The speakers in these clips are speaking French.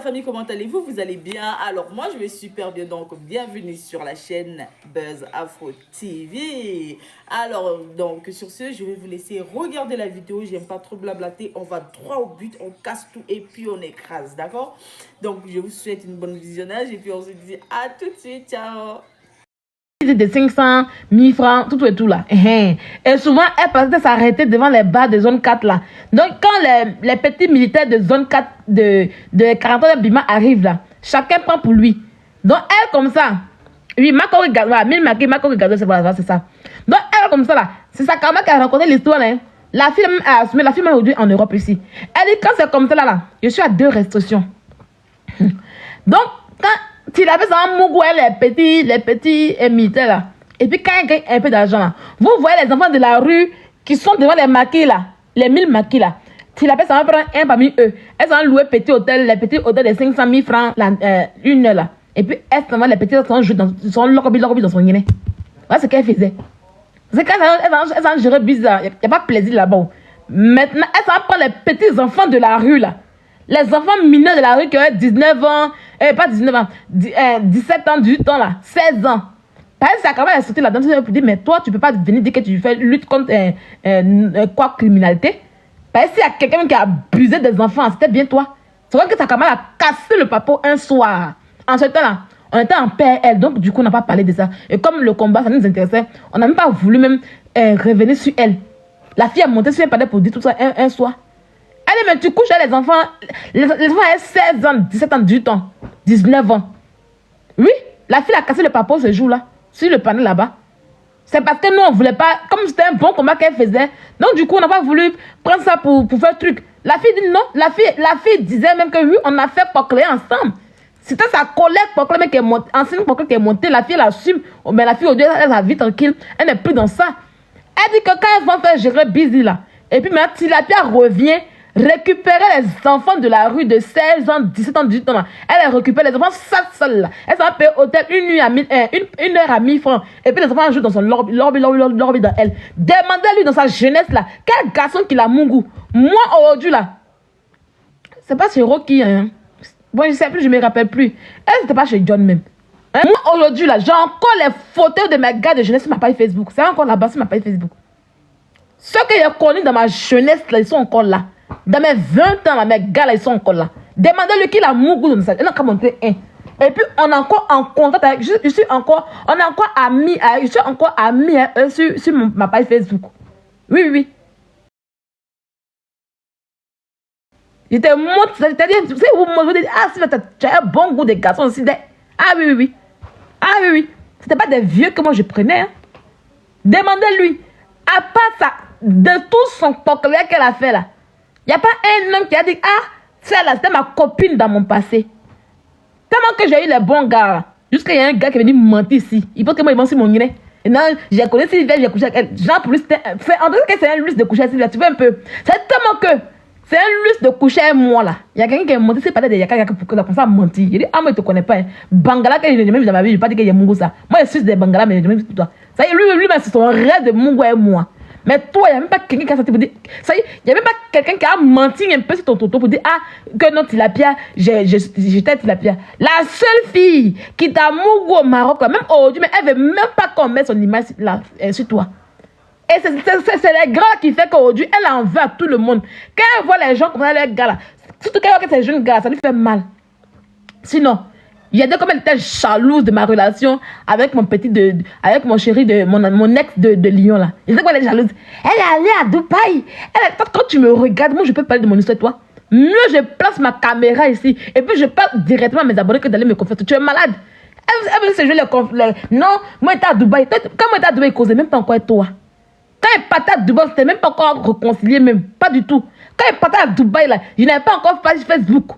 famille, comment allez-vous? Vous allez bien? Alors moi je vais super bien, donc bienvenue sur la chaîne Buzz Afro TV. Alors donc sur ce, je vais vous laisser regarder la vidéo, j'aime pas trop blablater, on va droit au but, on casse tout et puis on écrase, d'accord? Donc je vous souhaite une bonne visionnage et puis on se dit à tout de suite, ciao! De 500, 1000 francs, tout et tout là. Et souvent, elle passait s'arrêter devant les bars de zone 4 là. Donc, quand les petits militaires de zone 4 de 40 ans de Bima arrivent là, chacun prend pour lui. Donc, elle comme ça, oui, Mako regarde, Mako regarde, c'est ça. Donc, elle comme ça là, c'est sa camarade qui a raconté l'histoire là. La fille a assumé, la fille est aujourd'hui en Europe ici. Elle dit, quand c'est comme ça là, je suis à 2 restrictions. Donc, quand il avait ça en mougou, les petits militaires là. Et puis quand il gagne un peu d'argent là, vous voyez les enfants de la rue qui sont devant les maquis là, les 1000 maquis là. Il appelle ça, on prend un parmi eux. Elles ont loué petit hôtel, les petits hôtels de 500 000 francs une heure là. Et puis elles s'en vont, les petits sont joués dans son lobby dans son guinée. Voilà ce qu'elle faisait. C'est quand elles ont géré bizarre, il n'y a pas de plaisir là-bas. Maintenant, elles s'en prennent les petits enfants de la rue là. Les enfants mineurs de la rue qui ont 19 ans, pas 19 ans, 17 ans, 18 ans là, 16 ans. Par exemple, ça quand même sorti là-dedans, pour dire, mais toi, tu peux pas venir dire que tu fais lutte contre quoi, criminalité. Par exemple, s'il y a quelqu'un qui a abusé des enfants, c'était bien toi. C'est vrai que ça quand même a cassé le papo un soir. En ce temps-là, on était en PL, donc du coup, on n'a pas parlé de ça. Et comme le combat, ça nous intéressait, on n'a même pas voulu même revenir sur elle. La fille a monté sur un palais pour dire tout ça un soir. Allez, mais tu couches avec les enfants ont 16 ans, 17 ans, 18 ans, 19 ans. Oui, la fille a cassé le papo ce jour-là, sur le panel là-bas. C'est parce que nous, on ne voulait pas, comme c'était un bon combat qu'elle faisait, donc du coup, on n'a pas voulu prendre ça pour faire truc. La fille dit non, la fille disait même que oui, on a fait Poclé ensemble. C'était sa collègue Poclé qui est montée, ancienne Poclé qui est montée, la fille elle assume, mais la fille aujourd'hui, elle a vie tranquille, elle n'est plus dans ça. Elle dit que quand elles vont faire gérer busy là, et puis maintenant, Tilapia revient, récupérer les enfants de la rue de 16 ans, 17 ans, 18 ans là. Elle récupère les enfants seuls là. Elle s'en paye hôtel une heure à 1000 francs. Et puis les enfants jouent dans son lobby dans elle. Demandez-lui dans sa jeunesse là, quel garçon qu'il a mungou. Moi aujourd'hui là, c'est pas chez Rocky hein. Bon, je sais plus, je me rappelle plus. Elle c'était pas chez John même. Hein? Moi aujourd'hui là, j'ai encore les photos de mes gars de jeunesse sur ma page Facebook. C'est encore là-bas sur ma page Facebook. Ceux que j'ai connus dans ma jeunesse là, ils sont encore là. Dans mes 20 ans, là, mes gars, là, ils sont encore là. Demandez-lui qui a mougou dans ça. Il n'a qu'à monter un. Et puis, on est encore en contact avec. On est encore amis. Je suis encore ami sur ma page Facebook. Oui. Je te montre. C'est-à-dire, tu sais, vous me dites, ah, si tu as un bon goût de garçon aussi. Ah, oui. Ah, oui. C'était pas des vieux que moi je prenais. Hein. Demandez-lui. À part ça, de tout son coquelier qu'elle a fait là. Il n'y a pas un homme qui a dit, ah, celle-là, c'était ma copine dans mon passé. Tellement que j'ai eu les bons gars. Jusqu'à il y a un gars qui est venu me mentir ici. Il pense que moi, il ment sur mon guinée. Et non, j'ai connu Sylvia, j'ai couché avec elle. Genre, pour lui, en tout cas, c'est un luxe de coucher avec Sylvia. Tu vois un peu. C'est tellement que c'est un luxe de coucher avec moi, là. Il y a quelqu'un qui est menti, c'est pas de Yaka pour que ça commence à mentir. Il dit, ah, moi, il te connaît pas. Hein. Bangala, que je n'ai jamais vu dans ma vie, je ne vais pas dire qu'il y a Mungo ça. Moi, je suis des Bangala, mais je n'ai jamais vu toi. Ça y est, lui, c'est son rêve de Mungo et moi. Mais toi, il n'y a même pas quelqu'un qui a sorti pour dire. Ça y est, il n'y a même pas quelqu'un qui a menti un peu sur ton tonton pour dire, ah, que non, Tilapia, j'étais Tilapia. La seule fille qui t'a mougou au Maroc, même aujourd'hui, mais elle ne veut même pas qu'on mette son image là, sur toi. Et c'est les gars qui fait qu'aujourd'hui, elle en veut à tout le monde. Quand elle voit les gens comme ça, les gars là, surtout quand elle voit que ces jeunes gars, ça lui fait mal. Sinon, il y a des comme elle était jalouse de ma relation avec mon avec mon chéri, mon ex de Lyon là. Il sait quoi elle est jalouse. Elle est allée à Dubaï. Quand tu me regardes, moi je peux parler de mon histoire, toi. Mieux je place ma caméra ici et puis je parle directement à mes abonnés que d'aller me confier. Tu es malade. Elle veut se jouer les non, moi j'étais à Dubaï. Quand moi j'étais à Dubaï, il causait même pas encore avec toi. Quand il partait à Dubaï, c'était même pas encore réconcilié même. Pas du tout. Quand il partait à Dubaï là, je n'avais pas encore page Facebook.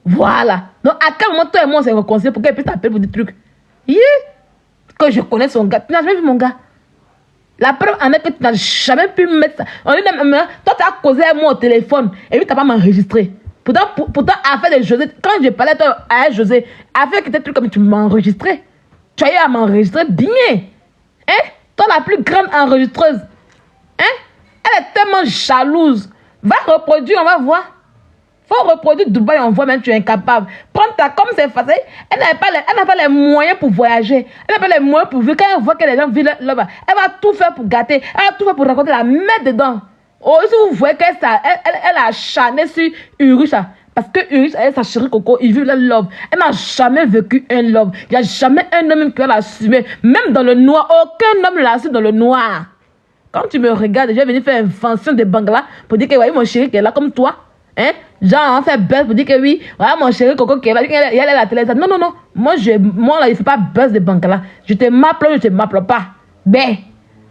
Voilà. Donc, à quel moment toi et moi on s'est réconciliés pour qu'elle puisse t'appeler pour des trucs? Que je connais son gars. Tu n'as jamais vu mon gars. La preuve en est que tu n'as jamais pu mettre ça. On dit, toi, tu as causé avec moi au téléphone et lui, tu n'as pas m'enregistré. Pourtant, affaire de José, quand je parlais à José, affaire que des trucs comme tu m'as enregistré. Tu as eu à m'enregistrer bien. Hein? Toi, la plus grande enregistreuse. Hein? Elle est tellement jalouse. Va reproduire, on va voir. Faut reproduire Dubaï, on voit même tu es incapable. Prends ta, comme c'est facile, elle n'a pas les moyens pour voyager. Elle n'a pas les moyens pour vivre. Quand elle voit que les gens vivent là-bas, elle va tout faire pour gâter. Elle va tout faire pour raconter, la mettre dedans. Oh, si vous voyez qu'elle a acharné sur Urus, parce que Urus, elle, sa chérie Coco, il vit le love. Elle n'a jamais vécu un love. Il n'y a jamais un homme qui l'a assumé. Même dans le noir, aucun homme ne l'a assumé dans le noir. Quand tu me regardes, je vais venir faire invention de Bangla pour dire que oui, mon chéri qui est là comme toi. Hein? Genre, on fait buzz pour dire que oui, voilà mon chéri Coco qui est là, il est à la télé. Non, non, non. Moi, là, il ne fait pas buzz de Bangla. Je te m'appelle, je ne te m'appelle pas. Ben,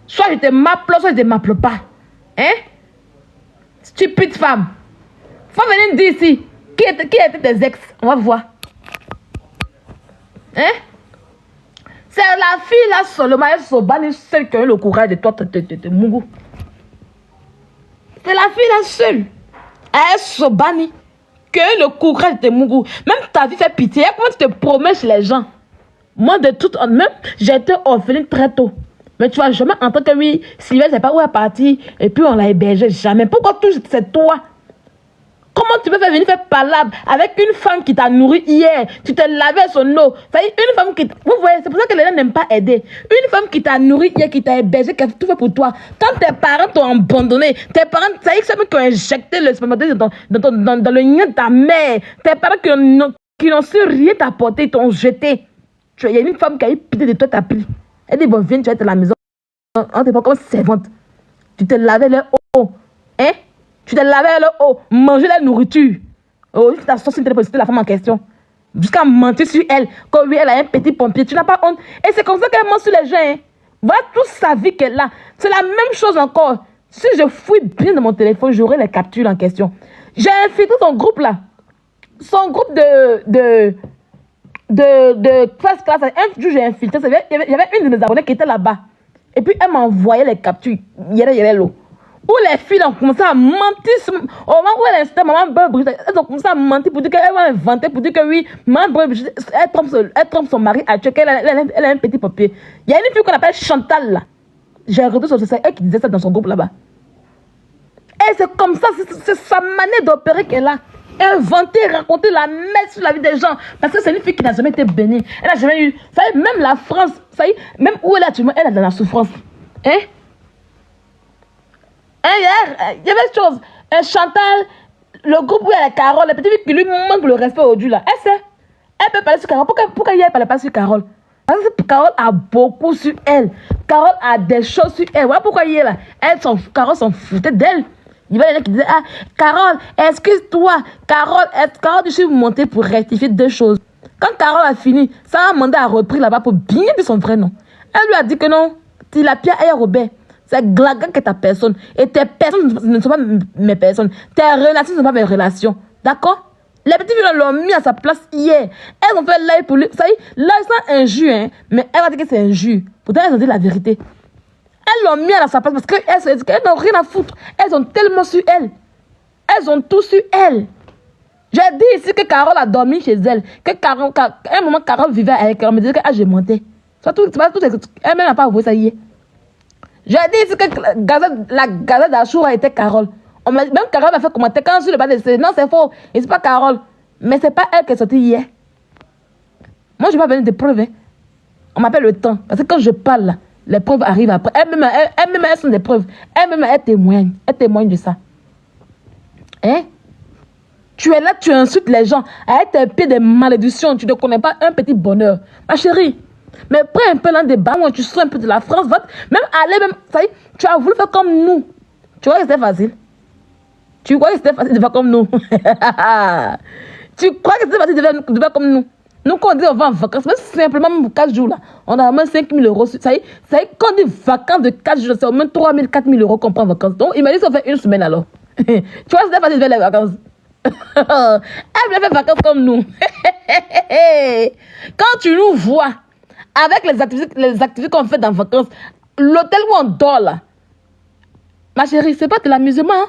soit je te m'appelle, soit je ne te m'appelle pas. Hein? Stupide femme. Faut venir dire ici. Qui étaient tes ex? On va voir. Hein? C'est la fille là seulement, elle Sobani, celle qui a eu le courage de toi, Mougou. C'est la fille là seule. Elle Sobani, qui a eu le courage de Mougou. Même ta vie fait pitié. Comment tu te promets chez les gens? Moi, de toute même, j'ai été orpheline très tôt. Mais tu vas jamais entendre que oui, Sylvain, c'est pas où elle est partie, et puis on l'a hébergée. Jamais. Pourquoi tout c'est toi? Comment tu peux venir faire palabre avec une femme qui t'a nourri hier? Tu te lavais son eau. Ça y est, une femme qui... Vous voyez, c'est pour ça que les gens n'aiment pas aider. Une femme qui t'a nourri hier, qui t'a hébergé, qui a tout fait pour toi. Quand tes parents t'ont abandonné, tes parents, ça y est, c'est eux qui ont injecté le spermatozoïde dans le nid de ta mère. Tes parents qui n'ont su rien t'apporter, ils t'ont jeté. Il y a une femme qui a eu pitié de toi, t'as pris. Elle dit, bon, viens, tu vas être à la maison. On t'est pas comme servante. Tu te lavais le haut. Hein? Tu te lavais le haut, manger la nourriture. Oh, tu t'as sorti de la femme en question. Jusqu'à mentir sur elle. Comme oui, elle a un petit pompier. Tu n'as pas honte. Et c'est comme ça qu'elle ment sur les gens. Hein. Voilà toute sa vie qu'elle a. C'est la même chose encore. Si je fouille bien dans mon téléphone, j'aurai les captures en question. J'ai infiltré son groupe là. Son groupe de first class. Un jour, j'ai infiltré. Il y avait une de mes abonnés qui était là-bas. Et puis, elle m'a envoyé les captures. L'eau. Où les filles ont commencé à mentir. Au moment où elle était maman Brigitte, elles ont commencé à mentir pour dire qu'elle va inventer, pour dire que oui, maman Brigitte, elle trompe son mari à tuer, qu'elle a un petit papier. Il y a une fille qu'on appelle Chantal là. J'ai regardé sur c'est elle qui disait ça dans son groupe là-bas. Et c'est comme ça, c'est sa manière d'opérer qu'elle a. Inventer, raconter, la mettre sur la vie des gens. Parce que c'est une fille qui n'a jamais été bénie. Elle n'a jamais eu. Ça y est, même la France, ça y est, même où elle est actuellement, elle est dans la souffrance. Hein? Il y avait cette chose. Chantal, le groupe où il y a la Carole, la petite fille qui lui manque le respect au Dieu là. Elle sait. Elle peut parler sur Carole. Pourquoi elle ne parle pas sur Carole? Parce que Carole a beaucoup sur elle. Carole a des choses sur elle. Voilà pourquoi il est là. Carole s'en foutait d'elle. Il y a des gens qui disaient, ah, Carole, excuse-toi. Carole, je suis montée pour rectifier deux choses. Quand Carole a fini, sa mandat a repris là-bas pour bien dire son vrai nom. Elle lui a dit que non, Tilapia et Robert. C'est Glaga qui est ta personne. Et tes personnes ne sont pas mes personnes. Tes relations ne sont pas mes relations. D'accord? Les petits filles l'ont mis à sa place hier. Elles ont fait live pour lui. Ça y est, là, c'est injure, hein. Mais elle a dit que c'est injure. Pourtant, elles ont dit la vérité. Elles l'ont mis à sa place parce qu'elles n'ont rien à foutre. Elles ont tellement su elle. Elles ont tout su elle. J'ai dit ici que Carole a dormi chez elle. À un moment, Carole vivait avec elle. Elle me disait que j'ai monté. Elle-même n'a pas avoué ça hier. J'ai dit ici que la gazette d'Achoura était Carole. Même Carole m'a fait commenter quand je suis le bas de non, c'est faux. Et c'est pas Carole. Mais c'est pas elle qui est sortie hier. Moi, je vais pas venir des preuves. Hein. On m'appelle le temps. Parce que quand je parle là, les preuves arrivent après. Elles-mêmes, elles sont des preuves. Elles-mêmes, elles témoignent. Elles témoignent de ça. Hein? Tu es là, tu insultes les gens. Avec tes pieds de malédiction, tu ne connais pas un petit bonheur. Ma chérie, mais prends un peu dans des débat où tu sors un peu de la France. Même aller, ça y est, tu as voulu faire comme nous. Tu vois que c'était facile? Tu crois que c'était facile de faire comme nous? Tu crois que c'était facile de faire comme nous? Nous, quand on dit on va en vacances, même simplement pour 4 jours, là, on a au moins 5 000 euros. Ça y est, quand on dit vacances de 4 jours, c'est au moins 3 000, 4 000 euros qu'on prend en vacances. Donc, imagine si on fait une semaine alors. Tu vois, c'était facile de faire les vacances. Elle voulait faire vacances comme nous. Quand tu nous vois avec les activités qu'on fait dans les vacances, l'hôtel où on dort là, ma chérie, c'est pas de l'amusement. Hein?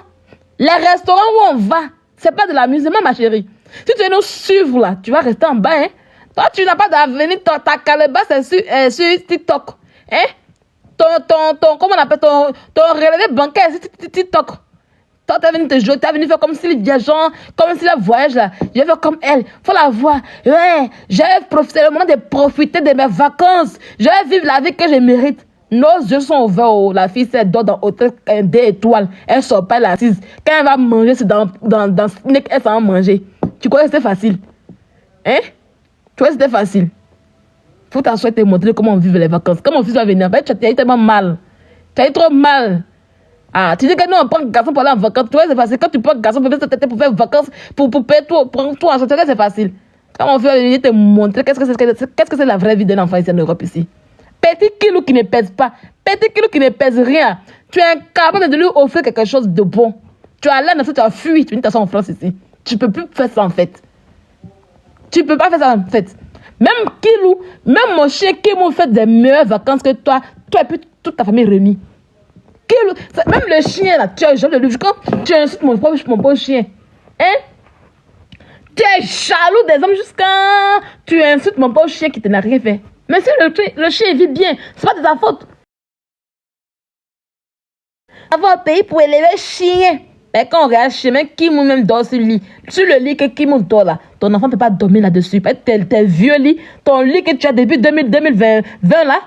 Les restaurants où on va, c'est pas de l'amusement, ma chérie. Si tu veux nous suivre là, tu vas rester en bas. Hein? Toi, tu n'as pas d'avenir. Ta calebasse est sur TikTok. Hein? Comment on appelle ton relevé bancaire, c'est TikTok. Toi, t'es venu te jouer, t'es venu faire comme si les viageants, comme si la voyage là, je vais faire comme elle. Faut la voir. Ouais, je vais profiter, le moment de profiter de mes vacances. Je vais vivre la vie que je mérite. Nos yeux sont ouverts. Oh. La fille, c'est dort dans hôtel des étoiles. Elle sort pas, elle est assise. Quand elle va manger, c'est dans Snake, elle s'en va manger. Tu crois que c'était facile? Hein? Tu crois que c'était facile? Faut t'asseoir et te montrer comment on vit les vacances. Comment mon fils va venir? Ben, tu as eu tellement mal. Tu as eu trop mal. Ah, tu dis que nous, on prend un garçon pour aller en vacances. Tu vois, c'est facile. Quand tu prends un garçon pour faire vacances, pour payer tout, prendre tout en charge, c'est facile. Quand on veut venir te montrer qu'est-ce que c'est la vraie vie d'un enfant ici en Europe ici. Petit kilo qui ne pèse pas. Petit kilo qui ne pèse rien. Tu es incapable de lui offrir quelque chose de bon. Tu as l'air, tu as fui. Tu viens de en France ici. Tu ne peux plus faire ça en fait. Tu ne peux pas faire ça en fait. Même Kilou, même mon chien qui m'a fait des meilleures vacances que toi et puis toute ta famille réunie. Kilou, même le chien là, tu as genre de lui. Quand tu insultes mon pauvre chien, hein? Tu es jaloux des hommes jusqu'à tu insultes mon pauvre chien qui te n'a rien fait. Mais si le chien vit bien, c'est pas de ta faute. Avoir un pays pour élever le chien. Mais quand on regarde le chien, même Kimou même dort sur le lit. Sur le lit que Kimou dort là, ton enfant ne peut pas dormir là-dessus. Tes vieux lit, ton lit que tu as depuis 2020 là,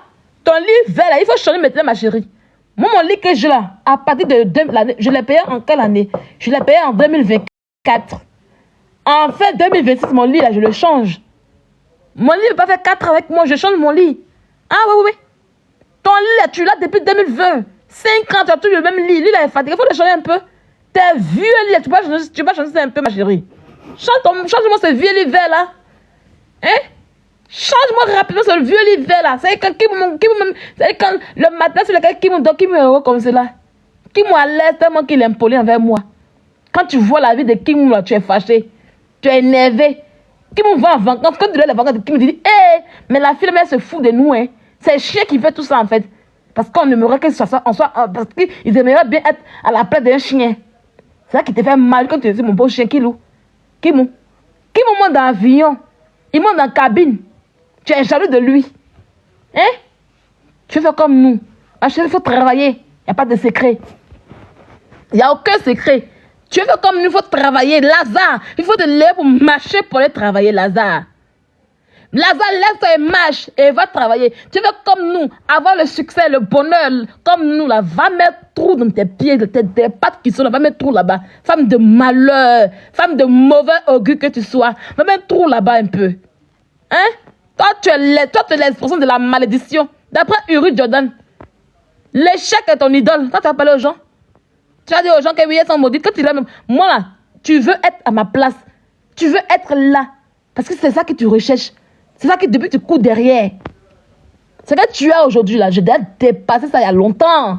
ton lit vert là, il faut changer maintenant ma chérie. Moi, mon lit que j'ai là, à partir de l'année, je l'ai payé en quelle année? Je l'ai payé en 2024. En fait, 2026, mon lit là, je le change. Mon lit ne peut pas faire 4 avec moi, je change mon lit. Ah oui. Ton lit là, tu l'as depuis 2020. 5 ans, tu as toujours le même lit. Lui là est fatigué, il faut le changer un peu. Tes vieux lit là, tu vas changer ça un peu ma chérie. Change-moi ce vieux lit vert là. Hein? Change-moi rapidement ce vieux lit vert là. C'est quand le matin sur lequel qui me heureux comme cela. Qui m'a l'air tellement qu'il est impoli envers moi. Quand tu vois la vie de Kim là, tu es fâché. Tu es énervé. Qui me va en vacances, quand tu as les vacances, qui me dit, hé, mais la fille, elle se fout de nous, hein. C'est le chien qui fait tout ça, en fait. Parce qu'on aimerait que ça soit, parce qu'ils aimeraient bien être à la place d'un chien. C'est ça qui te fait mal quand tu dis, mon beau chien, qui monte dans l'avion, il monte dans la cabine. Tu es jaloux de lui. Hein? Tu fais comme nous. Ma chérie, il faut travailler. Il n'y a pas de secret. Il n'y a aucun secret. Tu fais comme nous, il faut travailler. Lazare, il faut te lever pour marcher pour aller travailler, Lazare. Lazare, lève-toi et marche et va travailler. Tu fais comme nous, avoir le succès, le bonheur, comme nous, là. Va mettre trou dans tes pieds, tes pattes qui sont là. Va mettre trou là-bas. Femme de malheur, femme de mauvais augure que tu sois. Va mettre trou là-bas un peu. Hein? Toi, tu es l'expression de la malédiction. D'après Uri Jordan, l'échec est ton idole. Quand tu vas parler aux gens, tu vas dire aux gens que oui, elles sont maudites. Quand tu dis même, moi là, tu veux être à ma place. Tu veux être là. Parce que c'est ça que tu recherches. C'est ça que depuis tu cours derrière. C'est que tu as aujourd'hui là. J'ai déjà dépassé ça il y a longtemps.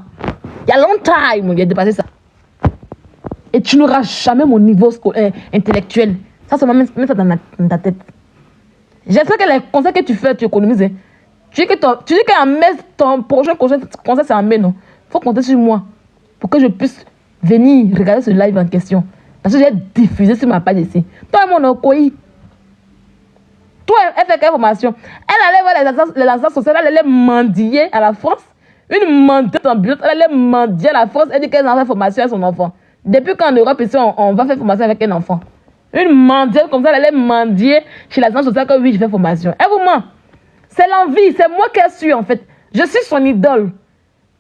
Il y a longtemps, j'ai dépassé ça. Et tu n'auras jamais mon niveau intellectuel. Ça, c'est même ça dans ta tête. J'espère que les conseils que tu fais, tu économises. Hein. Tu dis qu'en mai, ton prochain conseil c'est en mai, non? Il faut compter sur moi. Pour que je puisse venir regarder ce live en question. Parce que j'ai diffusé sur ma page ici. Toi, mon okoï. Toi, elle fait quelle formation? Elle allait voir les instances sociales, elle allait mendier à la France. Une mendiante ambulante, elle allait mendier à la France. Elle dit qu'elle a fait formation à son enfant. Depuis qu'en Europe, ici, on va faire formation avec un enfant. Une mendiante comme ça, elle allait mendier chez la instance sociale que oui, je fais formation. Et vous, moi, c'est l'envie, c'est moi qui suis en fait. Je suis son idole.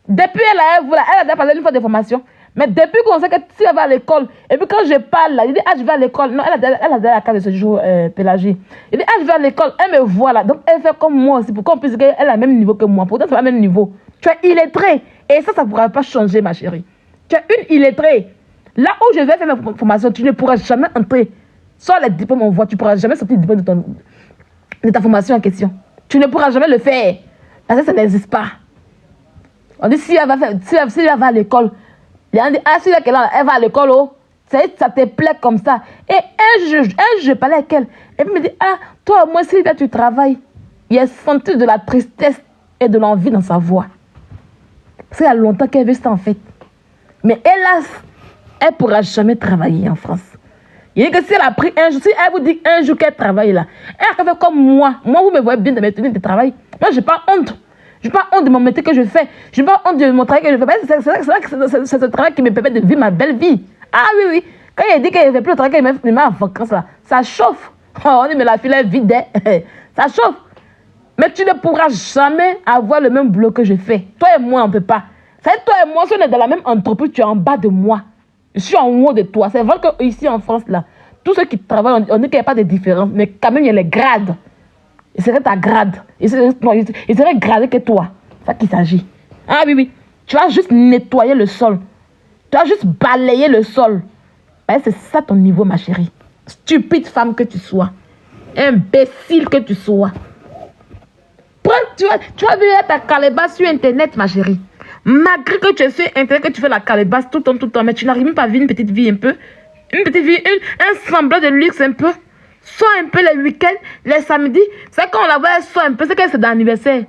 Depuis elle a déjà parlé une fois de formation. Mais depuis qu'on sait que si elle va à l'école, et puis quand je parle là, il dit, ah, je vais à l'école. Non, elle a déjà la carte de ce jour, Pélagie. Il dit, ah, je vais à l'école. Elle me voit là. Donc, elle fait comme moi aussi, pour qu'on puisse dire qu'elle a le même niveau que moi. Pourtant, c'est pas le même niveau. Tu es illettré. Et ça ne pourra pas changer, ma chérie. Tu es une illettrée. Là où je vais faire ma formation, tu ne pourras jamais entrer. Soit les diplômes en voie, tu ne pourras jamais sortir le diplôme de ta formation en question. Tu ne pourras jamais le faire. Parce que ça n'existe pas. On dit, si elle va à l'école, il y a dit, ah, si elle va à l'école, oh, ça te plaît comme ça. Et un jour, je parlais avec elle. Et puis, elle me dit, ah, toi, moi, si tu travailles, il y a senti de la tristesse et de l'envie dans sa voix. Parce qu'il y a longtemps qu'elle veut ça, en fait. Mais hélas, elle ne pourra jamais travailler en France. Il dit que si elle a pris un jour, si elle vous dit un jour qu'elle travaille là, elle a fait comme moi. Moi, vous me voyez bien de mes tenues de travail. Moi, je n'ai pas honte. Je n'ai pas honte de mon métier que je fais. Je n'ai pas honte de mon travail que je fais. C'est ce travail qui me permet de vivre ma belle vie. Ah oui, oui. Quand il dit qu'il ne fait plus le travail, qu'il met en vacances là, ça chauffe. Oh, on dit, mais la fille est vide. Ça chauffe. Mais tu ne pourras jamais avoir le même boulot que je fais. Toi et moi, on ne peut pas. C'est toi et moi, si on est dans la même entreprise, tu es en bas de moi. Je suis en haut de toi. C'est vrai qu'ici en France, là, tous ceux qui travaillent, on dit qu'il n'y a pas de différence. Mais quand même, il y a les grades. Il serait ta grade. Il serait gradé que toi. C'est ça qu'il s'agit. Ah oui, oui. Tu vas juste nettoyer le sol. Tu vas juste balayer le sol. Ben, c'est ça ton niveau, ma chérie. Stupide femme que tu sois. Imbécile que tu sois. Tu vas venir ta calebasse sur Internet, ma chérie. Malgré que tu es sur Internet, que tu fais la calebasse tout le temps, mais tu n'arrives même pas à vivre une petite vie un peu. Une petite vie, un semblant de luxe un peu. Soit un peu les week-ends, les samedis. C'est quand on la voit, elle sort un peu, c'est qu'elle c'est d'anniversaire.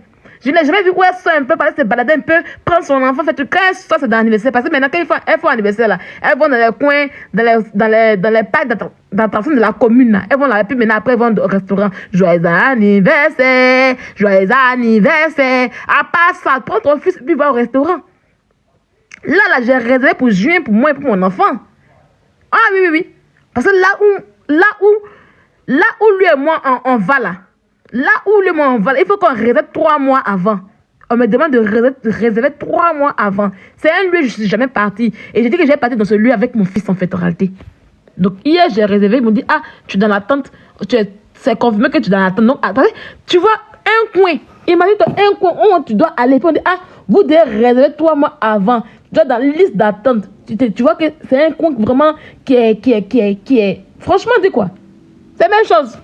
Je n'ai jamais vu où elle sort un peu, parce qu'elle se balader un peu, prendre son enfant, fait quand elle sort, c'est d'anniversaire. Parce que maintenant, quand elles font anniversaire, là, elles vont dans les coins, dans les parcs d'attraction de la commune, là. Elles vont là, et puis maintenant, après, elles vont au restaurant. Joyeux anniversaire, joyeux anniversaire. À part ça, prends ton fils, et puis va au restaurant. Là, j'ai réservé pour juin, pour moi et pour mon enfant. Ah oui, oui, oui. Parce que là où lui et moi, on va là. Là où lui et moi, on va là, il faut qu'on réserve 3 mois avant. On me demande de réserver 3 mois avant. C'est un lieu, je ne suis jamais partie. Et j'ai dit que j'allais partir dans ce lieu avec mon fils en fait, en réalité. Donc hier, j'ai réservé, ils m'ont dit, ah, tu es dans l'attente. C'est confirmé que tu es dans l'attente. Donc, attendez, tu vois, un coin. Il m'a dit, un coin où tu dois aller. Puis on dit, ah, vous devez réserver 3 mois avant. Tu dois dans la liste d'attente. Tu vois que c'est un coin vraiment qui est... Franchement, dis quoi? C'est la même chose.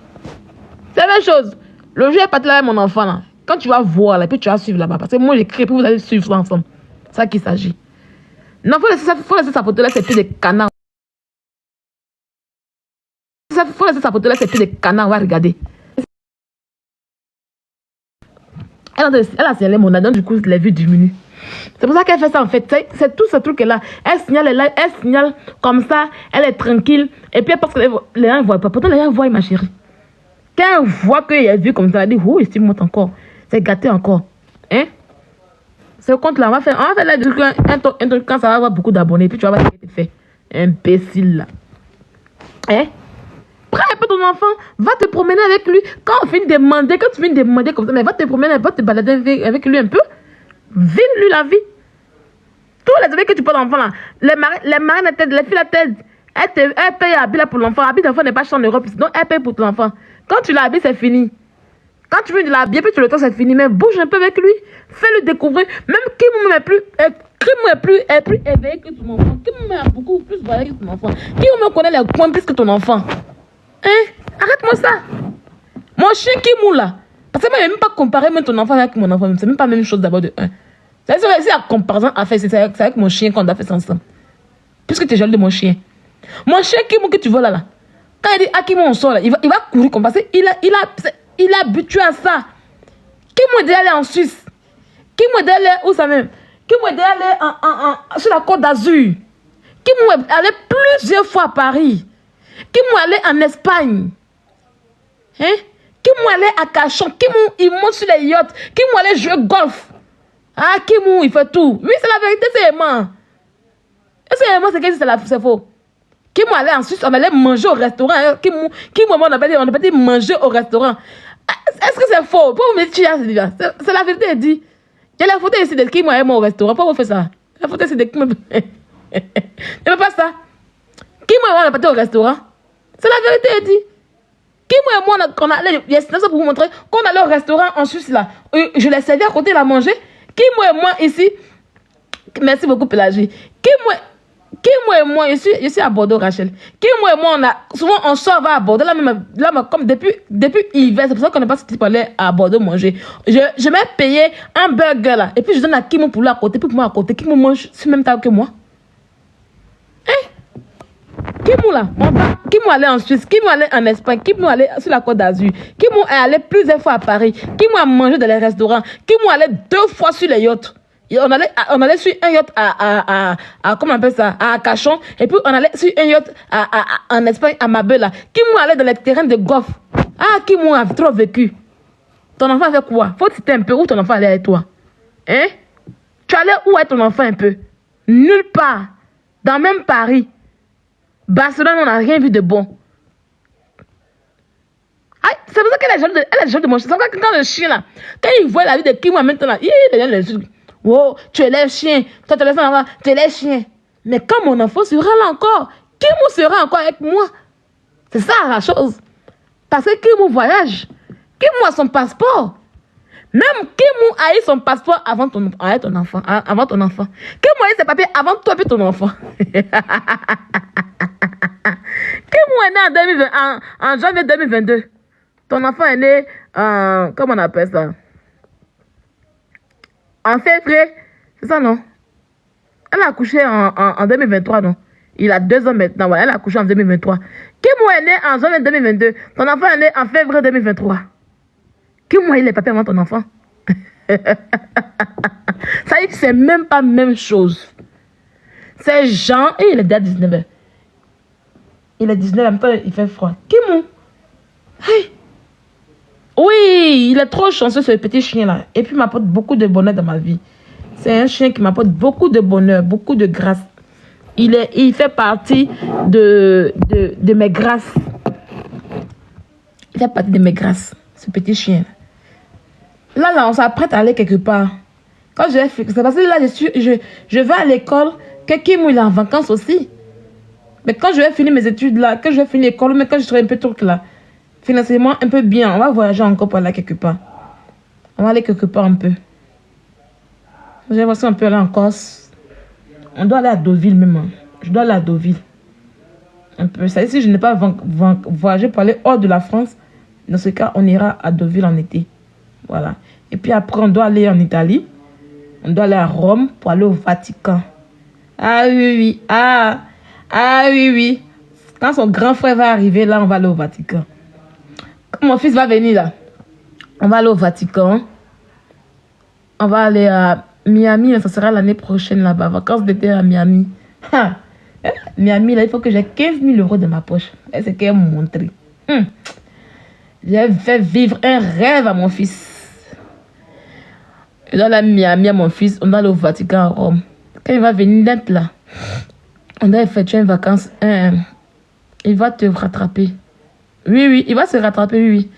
C'est la même chose. Le jour est parti là avec mon enfant là. Quand tu vas voir là, puis tu vas suivre là-bas. Parce que moi j'écris, puis vous allez suivre ça ensemble. C'est ça qu'il s'agit. Non, faut laisser sa photo là, c'est plus des canards. Faut laisser sa photo là, c'est plus des canards, on va regarder. Elle a signalé mon adon, du coup les vues diminuent. C'est pour ça qu'elle fait ça en fait. C'est tout ce truc là. Elle signale comme ça, elle est tranquille. Et puis parce que les gens ne voient pas. Pourtant les gens voient ma chérie. Quand elle voit qu'il y a vu comme ça, elle dit, oh, il monte encore. C'est gâté encore. Hein? Ce compte là, on va faire un truc quand ça va avoir beaucoup d'abonnés. Puis tu vas voir ce qui est fait. Imbécile là. Hein? Prends un peu ton enfant, va te promener avec lui. Quand tu finis de demander comme ça, mais va te promener, va te balader avec lui un peu. Vive-lui la vie. Tous les amis que tu portes l'enfant là, les marins la tête, les filles la tête, elle paye habit là pour l'enfant. Habit d'enfant n'est pas cher en Europe, donc elle paye pour ton enfant. Quand tu l'habilles, c'est fini. Quand tu veux de l'habiller, puis tu le temps, c'est fini. Mais bouge un peu avec lui, fais-le découvrir. Même Kim est plus éveillé que ton enfant. Kim est beaucoup plus varié que ton enfant. Kim connaît les coins plus que ton enfant. Hein? Arrête-moi ça. Mon chien Kim là. Parce que moi, je ne vais même pas comparer même ton enfant avec mon enfant. C'est même pas la même chose d'abord de un. C'est la comparaison à faire. C'est avec mon chien qu'on a fait ça ensemble. Puisque tu es jaloux de mon chien. Mon chien Kim que tu vois là. Quand il dit à Kim on sort là, il va courir comme ça. Il a habitué à ça. Kim est allé en Suisse. Kim est allé où ça même? Kim est allé sur la Côte d'Azur. Kim est allé plusieurs fois à Paris. Kim est allé en Espagne. Hein? Kim est allé à Cachon. Kim il monte sur les yachts. Kim est allé jouer golf. Ah, Kim il fait tout. Oui, c'est la vérité, c'est aimant. Et c'est aimant, c'est faux. Kim allait en Suisse, on allait manger au restaurant. Kim on a dit manger au restaurant. Est-ce que c'est faux? Pour vous dire, c'est la vérité dit. Il y a la photo ici de Kim et moi au restaurant. Pourquoi vous faites ça? La photo ici de Kim. Il n'y a pas ça. Kim et moi on a pas au restaurant. C'est la vérité dit. Kim et moi on allait, il y a ça pour vous montrer qu'on allait au restaurant en Suisse là. Je l'ai servi à côté, il a mangé. Kim et moi ici. Merci beaucoup Pélagie. Kim et moi, je suis à Bordeaux, Rachel. Kim et moi, souvent on sort, va à Bordeaux. Là, comme depuis hiver, c'est pour ça qu'on n'est pas sorti pour aller à Bordeaux manger. Je m'ai payé un burger là. Et puis je donne à Kim pour lui à côté. Puis pour moi à côté. Kim mange sur le même table que moi. Hein? Kim là, Kim allait en Suisse. Kim allait en Espagne. Kim allait sur la Côte d'Azur. Kim est allé plusieurs fois à Paris. Kim a mangé dans les restaurants. Kim allait 2 fois sur les yachts. On allait sur un yacht comment on appelle ça, à Cachon. Et puis on allait sur un yacht en Espagne, à Marbella. Qui m'a allé dans les terrains de golf. Ah, qui m'a trop vécu. Ton enfant fait quoi? Faut citer un peu où ton enfant allait avec toi. Hein? Tu allais où avec ton enfant un peu? Nulle part. Dans même Paris. Barcelone, on n'a rien vu de bon. Ah, c'est pour ça qu'elle est jalouse de mon chien. C'est quand le chien là, quand il voit la vie de Kim maintenant là, il est là, oh, tu es le chien, toi tu es le chien, tu es le chien. Mais quand mon enfant sera là encore, Kim sera encore avec moi. C'est ça la chose. Parce que Kim voyage, Kim a son passeport. Même Kim a eu son passeport avant ton enfant. Avant ton enfant. Kim a eu ses papiers avant toi et ton enfant. Kim est né en janvier 2022. Ton enfant est né, comment on appelle ça? En février. C'est ça, non? Elle a accouché en 2023, non? Il a 2 ans maintenant. Ouais, elle a accouché en 2023. Kim est né en janvier 2022. Ton enfant est né en février 2023. Kim a eu les papiers avant ton enfant. Ça veut dire que c'est même pas la même chose. C'est Jean et il est déjà 19h. Il est 19h, en même temps, il fait froid. Kim? Hey. Oui, il est trop chanceux ce petit chien-là. Et puis, il m'apporte beaucoup de bonheur dans ma vie. C'est un chien qui m'apporte beaucoup de bonheur, beaucoup de grâce. Il fait partie de mes grâces. Il fait partie de mes grâces, ce petit chien. Là, on s'apprête à aller quelque part. Quand c'est parce que là, je vais à l'école, que Kim, il est en vacances aussi. Mais quand je vais finir mes études là, quand je vais finir l'école, mais quand je serai un peu truc là, financièrement un peu bien, on va voyager encore pour aller quelque part. On va aller quelque part un peu. J'ai l'impression qu'on peut aller en Corse. On doit aller à Deauville même. Hein. Je dois aller à Deauville. Un peu. Ça, si je n'ai pas voyagé pour aller hors de la France, dans ce cas, on ira à Deauville en été. Voilà. Et puis après, on doit aller en Italie. On doit aller à Rome pour aller au Vatican. Ah oui, oui. Ah oui, oui. Quand son grand frère va arriver, là, on va aller au Vatican. Quand mon fils va venir, là, on va aller au Vatican. On va aller à Miami. Ça sera l'année prochaine, là-bas. Vacances d'été à Miami. Ha. Miami, là, il faut que j'ai 15 000 euros de ma poche. Et c'est qu'elle m'a montré. J'ai fait vivre un rêve à mon fils. Je dois aller à Miami à mon fils. On doit aller au Vatican à Rome. Quand il va venir d'être là, on doit effectuer une vacance. Il va te rattraper. Oui, oui, il va se rattraper, oui, oui.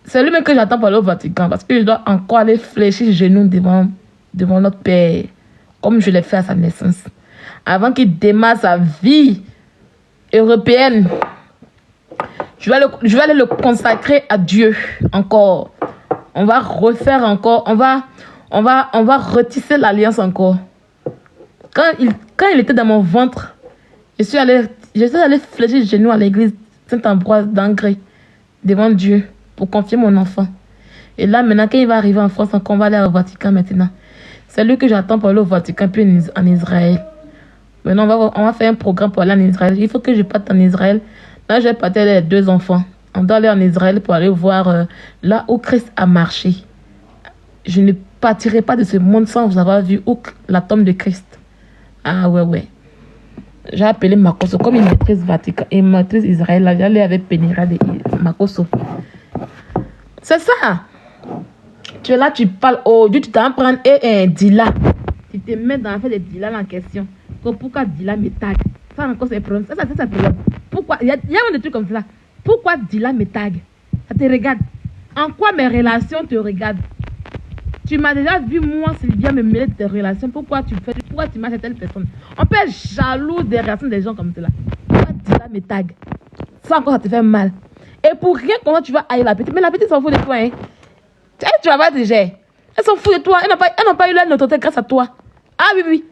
C'est lui-même que j'attends pour aller au Vatican. Parce que je dois encore aller fléchir les genoux devant notre Père. Comme je l'ai fait à sa naissance. Avant qu'il démarre sa vie européenne. Je vais aller le consacrer à Dieu encore. On va refaire encore. On va retisser l'alliance encore. Quand il était dans mon ventre, je suis allé fléchir les genoux à l'église Saint-Ambroise d'Angré devant Dieu pour confier mon enfant. Et là, maintenant, quand il va arriver en France, on va aller au Vatican maintenant. C'est lui que j'attends pour aller au Vatican puis en Israël. Maintenant, on va faire un programme pour aller en Israël. Il faut que je parte en Israël. Là, je vais partir les 2 enfants. On doit aller en Israël pour aller voir là où Christ a marché. Je ne partirai pas de ce monde sans vous avoir vu où la tombe de Christ. Ah ouais. J'ai appelé Makoso comme une maîtresse Vatican et une maîtresse Israël. Là, j'allais avec Pénira de Makoso. C'est ça. Tu es là, tu parles. Oh Dieu, tu t'en prends et Dila. Tu te mets dans l'affaire de Dila en question. Pourquoi Dila me tag? Ça encore c'est problème. Ça c'est un problème. Pourquoi? Il y a des trucs comme ça. Pourquoi Dila me tag? Ça te regarde. En quoi mes relations te regardent? Tu m'as déjà vu, moi, Sylvia, me mêler de tes relations. Pourquoi tu m'as cette telle personne? On peut être jaloux des relations des gens comme cela. Pourquoi Dila me tag? Ça encore, ça te fait mal. Et pour rien, comment tu vas haïr la petite? Mais la petite s'en fout de toi, hein? Tu vas pas te gérer. Elle s'en fout de toi. Elle n'a pas eu la notoriété grâce à toi. Ah oui.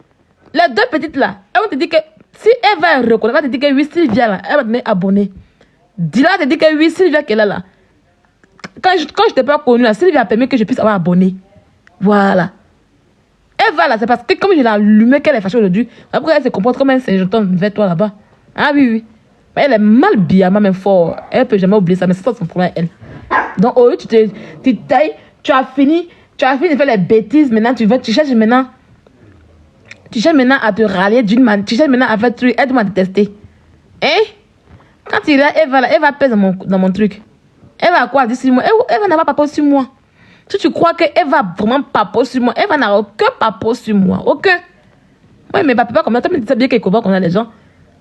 Les 2 petites là, elles vont te dire que si elle va reconnaître, elle va te dire que oui, Sylvia là, elle va te donner abonné. Dila te dit que oui, Sylvia qui est là. Quand je t'ai pas connue là, Sylvia a permis que je puisse avoir abonné. Voilà. Elle va là, c'est parce que comme je l'ai allumé qu'elle est fâchée aujourd'hui, après elle se comporte comme un Saint-Jean vers toi là-bas. Ah oui. Mais elle est mal bien, même fort. Elle peut jamais oublier ça, mais c'est ça son problème, elle. Donc, au lieu, tu tailles, tu as fini de faire les bêtises, maintenant tu cherches maintenant à te rallier d'une manière, tu cherches maintenant à faire truc, elle m'a détesté. Hein? Quand il est là, elle va pèser dans mon truc. Elle va quoi dire sur moi? Elle va n'avoir pas sur moi. Si tu crois qu'elle va vraiment papo sur moi, elle va n'avoir aucun papo sur moi. Aucun. Oui, mais papa, comme ça, tu sais bien qu'elle comprend qu'on a les gens.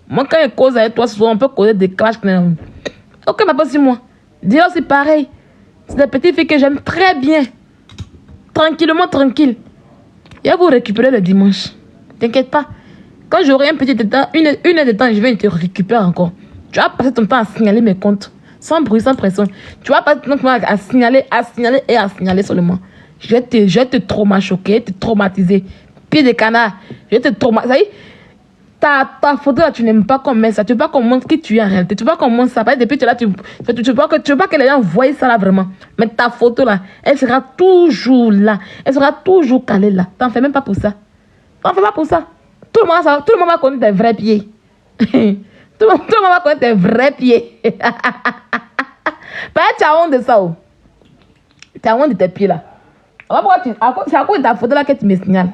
Moi, quand je cause avec toi, souvent, on peut causer des clashs. Ok, ma pas si moi. Dis-leur, c'est pareil. C'est des petites filles que j'aime très bien. Tranquillement, tranquille. Et vous récupérer le dimanche. T'inquiète pas. Quand j'aurai un petit temps, une heure de temps, je vais te récupérer encore. Tu vas passer ton temps à signaler mes comptes. Sans bruit, sans pression. Tu vas passer ton temps à signaler et à signaler seulement. Je vais te choquer, te traumatiser. Pied de canard. Je vais te traumatiser. Ta photo là, tu n'aimes pas qu'on met ça. Tu veux pas qu'on montre qui tu es en réalité. Tu veux pas qu'on montre ça. Depuis que là, tu veux pas que les gens voient ça là vraiment. Mais ta photo là, elle sera toujours là. Elle sera toujours calée là. T'en fais même pas pour ça. T'en fais pas pour ça. Tout le monde va connaître tes vrais pieds. tout le monde va connaître tes vrais pieds. Tu as honte de ça. Oh. Tu as honte de tes pieds là. C'est à cause de ta photo là que tu me signales.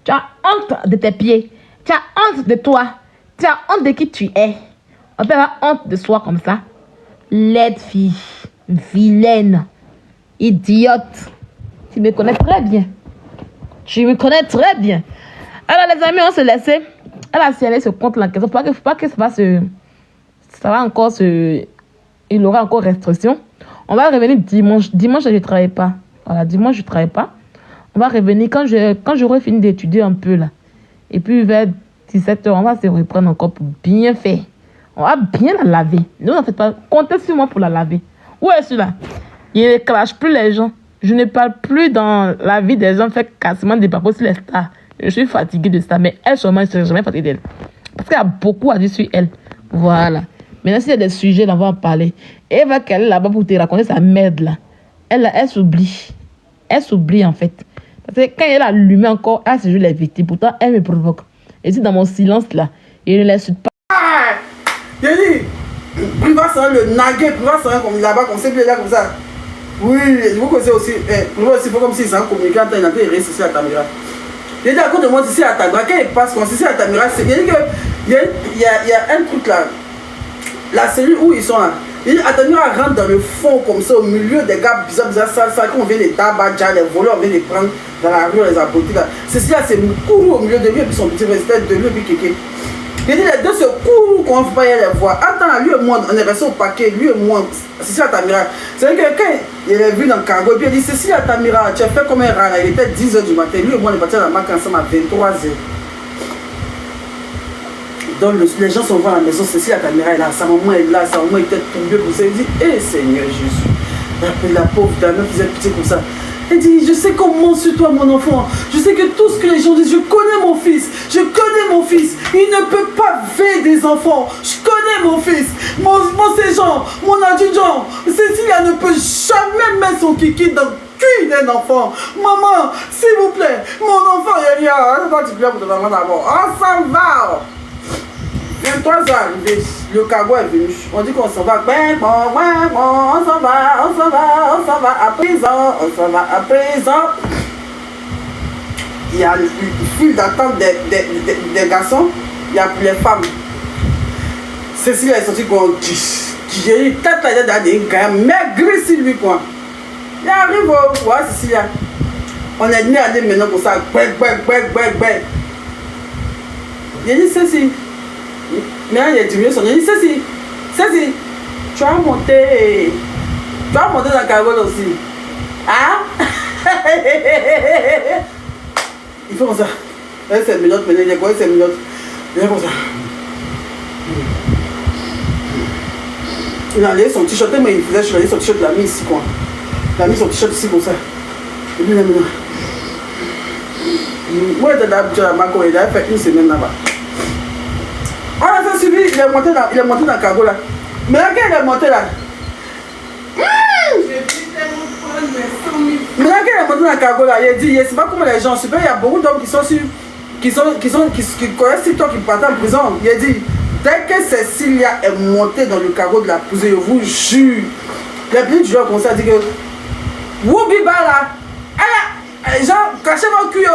Tu as honte de tes pieds. Tu as honte de toi. Tu as honte de qui tu es. On peut avoir honte de soi comme ça. Laide fille. Vilaine. Idiote. Tu me connais très bien. Tu me connais très bien. Alors les amis, on se laissait. Elle a signalé ce compte là. Faut pas que ça va se... Ça va encore se... Il aura encore restriction. On va revenir dimanche. Dimanche, je ne travaille pas. Voilà, dimanche, je ne travaille pas. On va revenir quand j'aurai fini d'étudier un peu là. Et puis vers 17h, on va se reprendre encore pour bien faire. On va bien la laver. Ne vous en faites pas. Comptez sur moi pour la laver. Où est celui-là? Il ne clash plus les gens. Je ne parle plus dans la vie des gens. Fait quasiment des papos sur les stars. Je suis fatiguée de ça. Mais elle, sûrement, je ne serai jamais fatiguée d'elle. Parce qu'il y a beaucoup à dire sur elle. Voilà. Maintenant, s'il y a des sujets, on va en parler. Et elle va qu'elle est là-bas pour te raconter sa merde là. Elle s'oublie. Elle s'oublie en fait. Parce que quand elle a allumé encore, elle se joue les victimes. Pourtant, elle me provoque. Et c'est dans mon silence là. Et je ne l'insulte pas. Ah! J'ai dit, Priva sera le naguet, Priva sera comme là-bas, comme c'est là comme ça. Oui, vous connaissez aussi. Priva aussi, il faut comme si c'est un communicant, il a été resté ici à Tamira. J'ai dit à cause de moi, ici à Tamira, quand il passe, quand c'est ici à Tamira, c'est bien qu'il y a un truc là. La cellule où ils sont là. Il Atamira rentre dans le fond comme ça, au milieu des gars bizarres, ça, qu'on vient les tabacs, les voleurs, on vient les prendre dans la rue, les apôtres là. Ceci là, c'est Moukuru au milieu de lui et puis son petit respect de lui et puis Kéké. Il dit les deux se courent qu'on ne peut pas y aller voir. Attends, lui et moi, on est resté au paquet, lui et moi, Ceci Atamira. C'est-à-dire que quand il est vu dans le cargo, et puis il dit Ceci Atamira, tu as fait comme un rat, il était 10h du matin, lui et moi on est partis à la marque ensemble à 23h. Donc les gens sont venus à la maison, Cécile la caméra est là, sa maman est là, sa maman était tombée pour ça. Il dit, hé Seigneur Jésus, la pauvre dame, elle faisait pitié comme ça. Elle dit, je sais comment sur toi mon enfant, je sais que tout ce que les gens disent, je connais mon fils, il ne peut pas faire des enfants, je connais mon fils, mon séjour, mon adjudant, Cécilia ne peut jamais mettre son kiki dans le cul d'un enfant. Maman, s'il vous plaît, mon enfant, il y a rien, tu pleures pour ta maman d'abord, on s'en va. 23 ans arrivé, le cargo est venu. On dit qu'on s'en va. On s'en va. À présent, on s'en va. À présent, il y a une file d'attente des garçons. Il n'y a plus les femmes. Cécile est sortie quoi. J'ai eu tête à des gars maigri sur lui quoi. Il arrive au voir Cécile. On est venu aller maintenant pour ça. J'ai dit Cécile. Mais il y a diminué son nom. Il dit Cécile, tu vas monter dans le cargo aussi. Hein? Il fait comme ça. Elle c'est minute maintenant, il est quoi, c'est minute. Il est comme ça. Il a enlevé son t-shirt, mais il faisait changer son t-shirt, il l'a mis ici quoi. Il a mis son t-shirt ici comme ça. Et puis maintenant. Moi j'étais d'habitude à Mako, il a fait une semaine là-bas. On a fait suivi, il est monté dans le cargo là. Mais là, quand il est monté là. Mais là, quand il est monté dans le cargo là, il a dit, c'est pas comme les gens, super, il y a beaucoup d'hommes qui connaissent TikTok, qui partent en prison. Il a dit, dès que Cécilia est montée dans le cargo de la prison, je vous jure, les petits du joueur comme ça, dit que, Woubiba là, genre, cachez vos culs,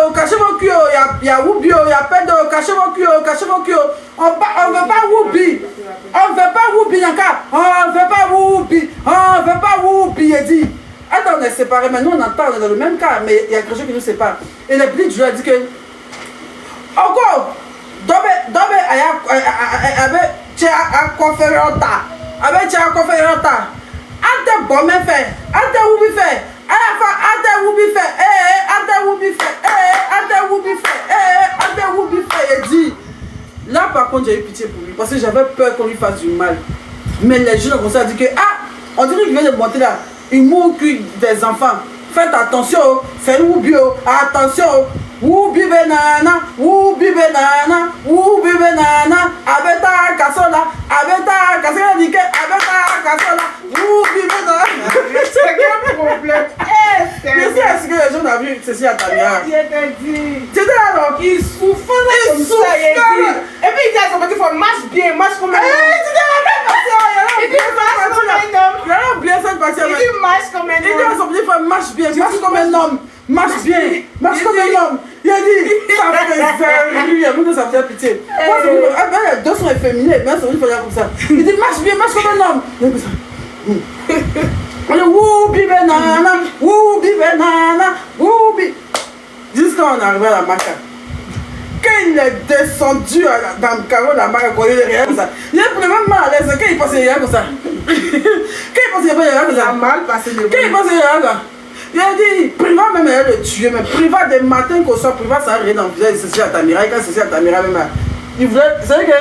il y a Woubi, il y a Pedo, cachez vos culs. On veut pas Woubi. On veut pas Woubi, Yanka. On veut pas Woubi, il dit. Attends, on est séparés, mais nous on entend, on est dans le même cas, mais il y a quelque chose qui nous sépare. Et le blitz, je lui ai dit que. Encore, donc, tu as conféré en tas. Avec tu as conféré en tas. Ante bon me fait. Ante oubi fait. Ante oubi fait. Ante oubi fait. Ante oubi fait. Ante oubi fait. Il dit. Là, par contre, j'ai eu pitié pour lui. Parce que j'avais peur qu'on lui fasse du mal. Mais les gens ont commencé à dire que, on dirait qu'il vient de monter là. Il mourre des enfants. Faites attention, c'est Oubio. Attention, Oubi benana, Oubi benana, Oubi benana. Abeta Kassola, Abeta Kassola, dit que Abeta Kassola, Oubi benana. C'est quel problème? Je sais, est-ce que les gens ont vu ceci à Tamira? Il était dit. C'était là, non? Il souffrait comme ça. Et puis il dit à son petit frère, marche bien, marche comme un homme. Il dit marche comme un homme. Il a oublié cette partie. Il dit marche comme un homme. Il dit à son petit frère, marche bien, marche comme un homme. Marche bien, marche comme un homme. Il a dit, ça faisait rire, il a vu que ça faisait pitié. Moi, les deux sont efféminés, mais son petit frère comme ça. Il dit, marche bien, marche comme un homme. Il a dit ça. On dit, woubi banana, woubi banana, woubi. Jusqu'à on est arrivé à la maca. Quand il est descendu dans le carreau de la maca, quand il est rien comme ça, il est vraiment mal à l'aise. Quand il passe, il est rien comme ça. Quand il passe, il est rien comme ça. Il a mal passé le Quand il passe, il est rien comme ça. Il a dit, Priva même elle le tuer, mais Priva des matins qu'on soit Priva, ça n'a rien dans le visage, c'est à Tamira, quand c'est à Tamira même. Il voulait, c'est vrai que.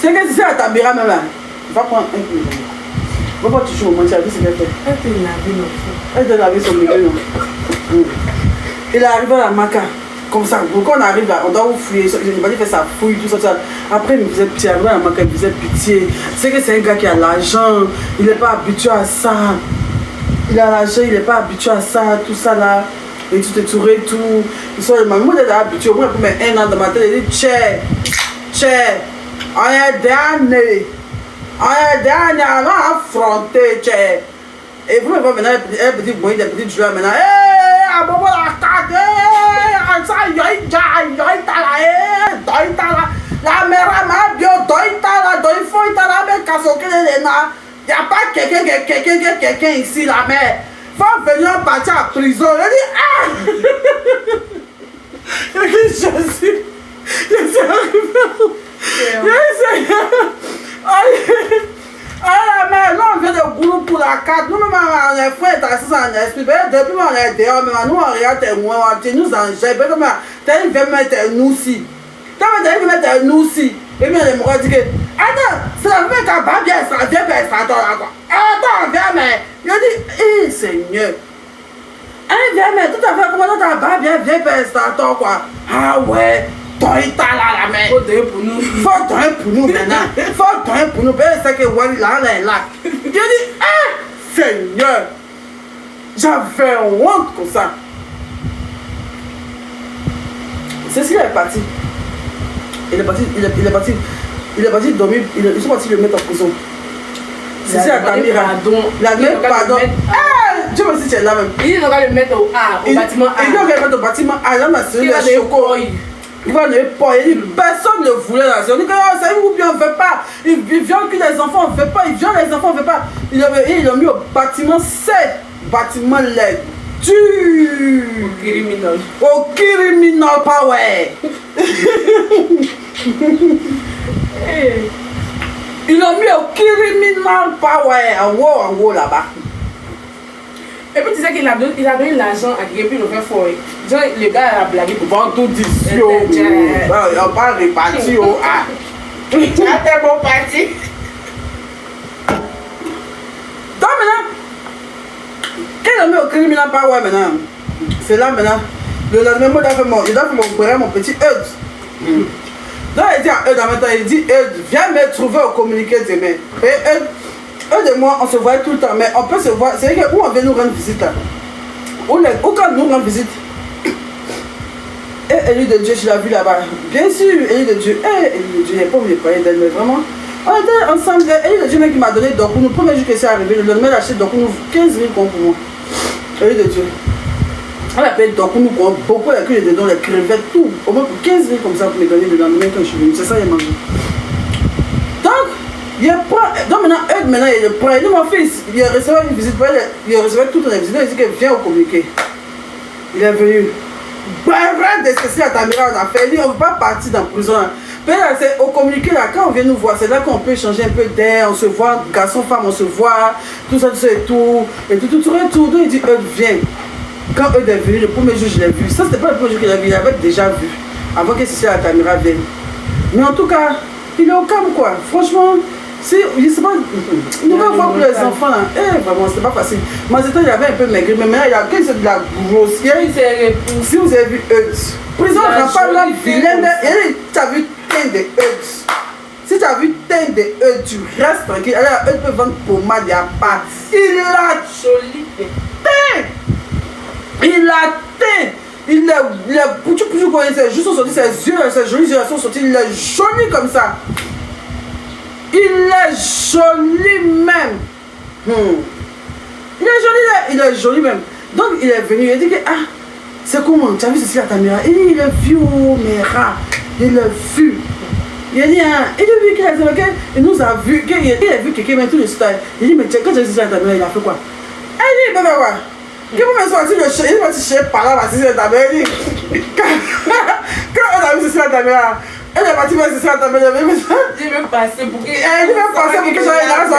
C'est que c'est à Tamira même là. Va prendre un peu. Va pas toucher au moment, tu as vu ce qu'elle fait. Elle te laver l'enfant. Elle te laver son milieu. Il est arrivé à la maca. Comme ça, quand on arrive là, on doit vous fouiller. Il m'a dit faire sa fouille, tout ça. Après, il me faisait pitié. Arrivé à la maca, il me faisait pitié. C'est que c'est un gars qui a l'argent. Il n'est pas habitué à ça. Il a l'argent, il n'est pas habitué à ça, tout ça là. Et tout est touré, tout. Il sort de ma maman, il est habitué. Au moins, pour mettre un an dans ma tête, il dit Tchè, on est dernier. On est dernier, on va affronter, Tchè. Et vous, maintenant, elle petit bruit, des petites joueurs maintenant. Ah, bon, la carte, ça, la mère m'a bien, il n'y a pas quelqu'un ici, la mère. Faut venir partir à prison. Elle dit, je suis arrivé. Ah, mais là, on vient de boulot pour la carte. Nous, on est frères, on est en esprit. Depuis, on est dehors, mais nous, on regarde tes moins, on nous en jette. T'as une veut mettre nous aussi. T'as une mettre nous aussi. Et bien, les mourants disent que, attends, c'est la vie qui a bien, ça vient, là, quoi. Attends, viens, mais. Il a dit, Seigneur. Viens, mais tout à fait, comment t'as pas bien, viens, quoi. Ah ouais. La main. Faut donner pour nous. Faut donner pour nous maintenant. Faut donner pour nous. C'est que Wally là, là est là. Il a dit, Seigneur, j'avais honte comme ça. C'est ce qu'il est parti. Il est parti dormir. Ils sont partis le mettre en prison. C'est ça, Tamira. La même pardon. Dieu me dit, tu es là même. Il doit le mettre au bâtiment A. Il doit le mettre au bâtiment A. Là, on a serré les chocos. Il va ne pas, il dit, personne ne voulait la zone. Il dit, ça ou bien on ne veut pas. Il viole que les enfants, on ne veut pas. Il viole les enfants, on ne veut pas. Il l'a mis au bâtiment 7. Bâtiment LED. Au criminal. Au criminal power. Il l'a mis au criminal power. En haut là-bas. Et puis tu sais qu'il a donné l'argent à quelqu'un, puis il a fait forer. Le gars a blagué pour vendre tout d'ici. Il n'a pas réparti. Tu as tes bons partis. Donc maintenant, quand il a mis au criminal power maintenant, c'est là maintenant, le lendemain, il doit faire mon petit Eudes. Donc il dit à Eudes en même temps, il dit Eudes, viens me trouver au communiqué demain. Et Eudes et moi, on se voit tout le temps, mais on peut se voir. C'est vrai que où on vient nous rendre visite là. Où quand nous rendre visite. Et Élie de Dieu, je l'ai vu là-bas. Bien sûr, Élie de Dieu. Élie de Dieu, il n'est pas voulu parler d'elle, mais vraiment. On était ensemble. Élie de Dieu, mec, qui m'a donné Dokounou. Le premier jour que c'est arrivé, le lendemain, il a acheté Dokounou 15 000 pour moi. Élie de Dieu. On appelle Dokounou pour beaucoup de culs dedans, les crevettes, tout. Au moins pour 15 000 comme ça pour me donner le lendemain quand je suis venu. C'est ça, il a mangé. Donc maintenant, il prend. Il dit mon fils, il recevait une visite, il recevait toutes les visites, il dit que viens au communiqué. Il est venu. Rien de Cécile Altamira, on a fait. On ne veut pas partir dans la prison. C'est au communiqué là, quand on vient nous voir, c'est là qu'on peut échanger un peu d'air, on se voit, garçon, femme, on se voit, tout ça, et tout. Et tout, il dit, viens. Quand eux est venu, le premier jour, je l'ai vu. Ça, c'était pas le premier jour qu'il a vu, il avait déjà vu, avant que Cécile Altamira vienne. Mais en tout cas, il est au calme, quoi. Franchement, si, il ne va voir pour les enfants, là. Vraiment, c'était pas facile. Mazeta, il avait un peu maigri, mais maintenant, il a qu'est-ce de la grossière. Si vous avez vu prison, on n'a pas l'homme vilain. Tu as vu teint de Eudes. Si tu as vu teint de Eudes, tu restes tranquille. Alors, Eudes peut vendre pommade, il n'y a pas. Il a joli teint. Il a teint. Il est toujours quand ses joues sont sortis, ses yeux, ses jolis yeux sont sortis, il est joli comme ça. Il est joli même. Il est joli même. Donc il est venu, il a dit que c'est comment, tu as vu Cécile Altamira? Il dit il est vieux, mais rare. Il est vieux. Il a dit il a vu qu'il nous a vu, qu'il a vu quelqu'un met tout le style. Il dit mais quand tu as vu Cécile Altamira, il a fait quoi? Il dit ben quoi? Qu'il va me sortir le chien, il va se chercher par là, Cécile Altamira. Il dit quand on a vu Cécile Altamira, elle est partie vers Cécile Altamira. Il veut passer pour qu'il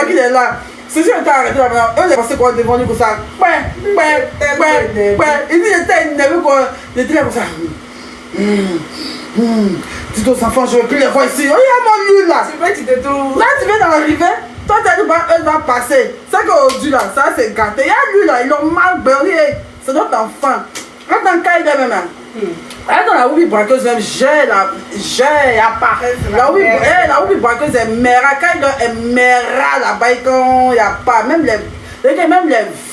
il est là. Cécile était arrêtée là-bas. Elle est passée devant lui comme ça. Il dit il était énervé quoi. Il était là comme ça. Dis aux enfants, je ne veux plus les voir ici. Regarde-moi lui là. Tu viens d'arriver. Toi, tu as dit, elle va passer. C'est qu'aujourd'hui là, ça c'est gâté. Il y a lui là, ils l'ont mal berné. C'est notre enfant. Attends, quand il est même là. Dans la Oubi braqueuse, même j'ai apparaît. La Oubi braqueuse est mera. Quand il est mera là-bas, il n'y a pas. Même les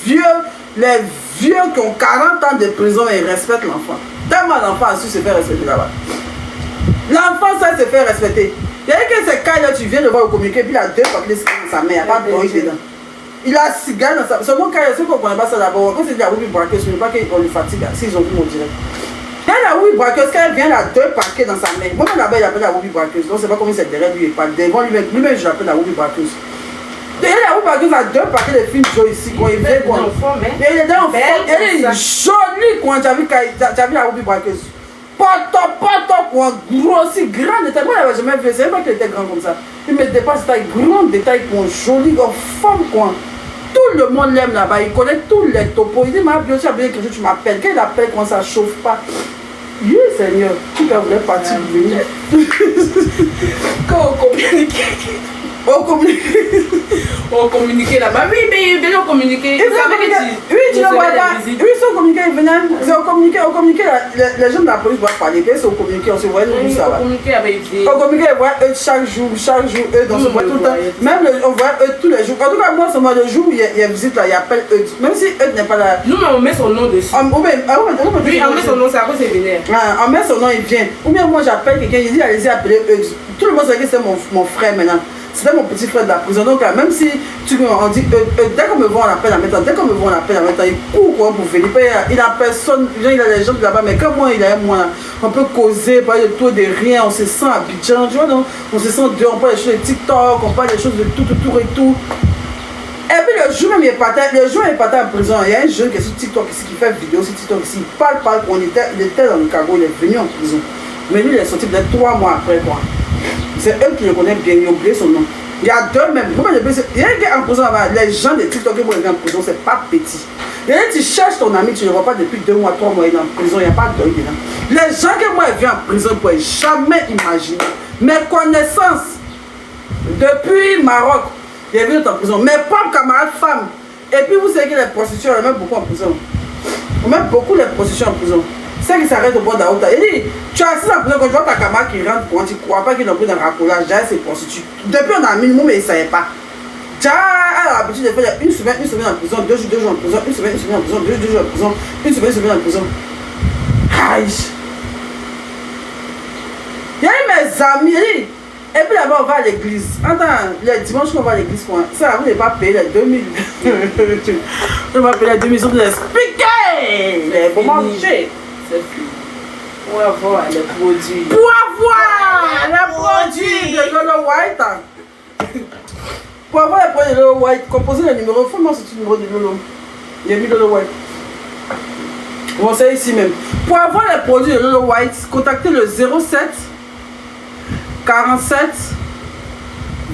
vieux qui ont 40 ans de prison, ils respectent l'enfant. Tellement l'enfant a su se faire respecter là-bas. L'enfant sait se faire respecter. Il y a que ces cas-là, tu viens de voir au communiqué, puis il a 2 papiers de sa mère, il n'y a pas de drogue dedans. Il a 6 gars dans sa. Seulement, ceux qu'on ne connaît pas ça d'abord, quand c'est de la Oubi braqueuse, je ne veux pas qu'on lui fatigue s'ils ont vu mon direct. Quand la Oubi braqueuse, quand elle vient, elle a 2 paquets dans sa main. Moi, là-bas, il appelle la Oubi braqueuse. Donc, c'est pas comme c'est derrière lui, il parle devant lui-même. Lui-même, je l'appelle la Oubi braqueuse. Et la Oubi braqueuse a 2 paquets de films Joe ici, quand il vient, quoi. Et il est dans elle est jolie, quoi. Tu as vu la Oubi braqueuse. Pas quoi, gros, aussi grande. Moi, je n'avais jamais vu. C'est pas qu'il était grand comme ça. Il me dépasse taille grande, détail, quoi, jolie, quoi, femme, quoi. Tout le monde l'aime là-bas, il connaît tous les topos. Il dit, ma bien sûr, quelque chose, tu m'appelles. Quand il appelle, quand ça ne chauffe pas. Oui, Seigneur, tu voulais partir venir. Quand on communiquait là-bas. Oui, mais ils venaient communiquer. Oui, tu ne vois pas. Oui, ils sont communiqués, ils venaient. On communiquait, les gens de la police doivent parler. Ils sont communiqués, on se voit nous ça va. On communiquait, on voit eux chaque jour, eux dans ce mois tout le temps. Même on voit eux tous les jours. En tout cas, moi, c'est moi le jour où il y a visite là, il appelle eux. Même si eux n'est pas là. Nous, on met son nom dessus. Oui, on met son nom, c'est à cause c'est vénère. On met son nom, il vient. Ou bien moi, j'appelle quelqu'un, il dit, allez-y, appelez eux. Tout le monde sait que c'est mon frère maintenant. C'était mon petit frère de la prison. Donc, même si on dit, dès qu'on me voit, on appelle la méthode. Dès qu'on me voit, on appelle la méthode. Il court quoi, pour venir. Il n'a personne. Il a les gens de là-bas. Mais comme moi, il a moi, on peut causer, parler de tout, de rien. On se sent à Abidjan. Tu vois, donc, on se sent dehors. On parle des choses de TikTok. On parle des choses de tout et tout. Et puis, le jour même, il est parti en prison. Il y a un jeune qui est sur TikTok ici, qui fait vidéo sur TikTok ici. Il parle. Il était dans le cargo. Il est venu en prison. Mais lui, il est sorti peut-être 3 mois après, quoi. C'est eux qui le connaissent bien, ils ont oublié son nom. Il y a 2 même. Il y a un gars en prison là-bas. Les gens de TikTok qui vont en prison, c'est pas petit. Il y a un, tu cherches ton ami, tu ne le vois pas depuis 2 mois, 3 mois, il est en prison, il n'y a pas de deuil dedans. Les gens que moi, ils viennent en prison, pour jamais imaginer. Mes connaissances, depuis Maroc, il est venu en prison. Mes propres camarades femmes. Et puis vous savez que les prostituées, on met beaucoup en prison. On met beaucoup les prostituées en prison. C'est qui s'arrête au bord de la route. Il dit, tu as assis en prison, quand tu vois ta camarade qui rentre, quand tu ne crois pas qu'ils ont pris dans le racolage, déjà c'est prostitué. Depuis on a mis le mot, mais il ne savait pas. Déjà, elle a l'habitude de faire une semaine en prison, 2 jours en prison, une semaine en prison, 2 jours en prison, une semaine en prison. Aïe. Il y a eu mes amis, et puis là-bas on va à l'église. Attends, les dimanches qu'on va à l'église, ça, vous n'avez pas payé les 2000. On va payer les 2000, ils ont expliqué. Pour manger. Pour avoir les produits. Pour avoir les produits de Lolo White. Pour avoir les produits de Lolo White, composez le numéro. Faut-moi ce numéro de Lolo. Il y a mis Lolo White. Bon, c'est ici même. Pour avoir les produits de Lolo White, contactez le 07 47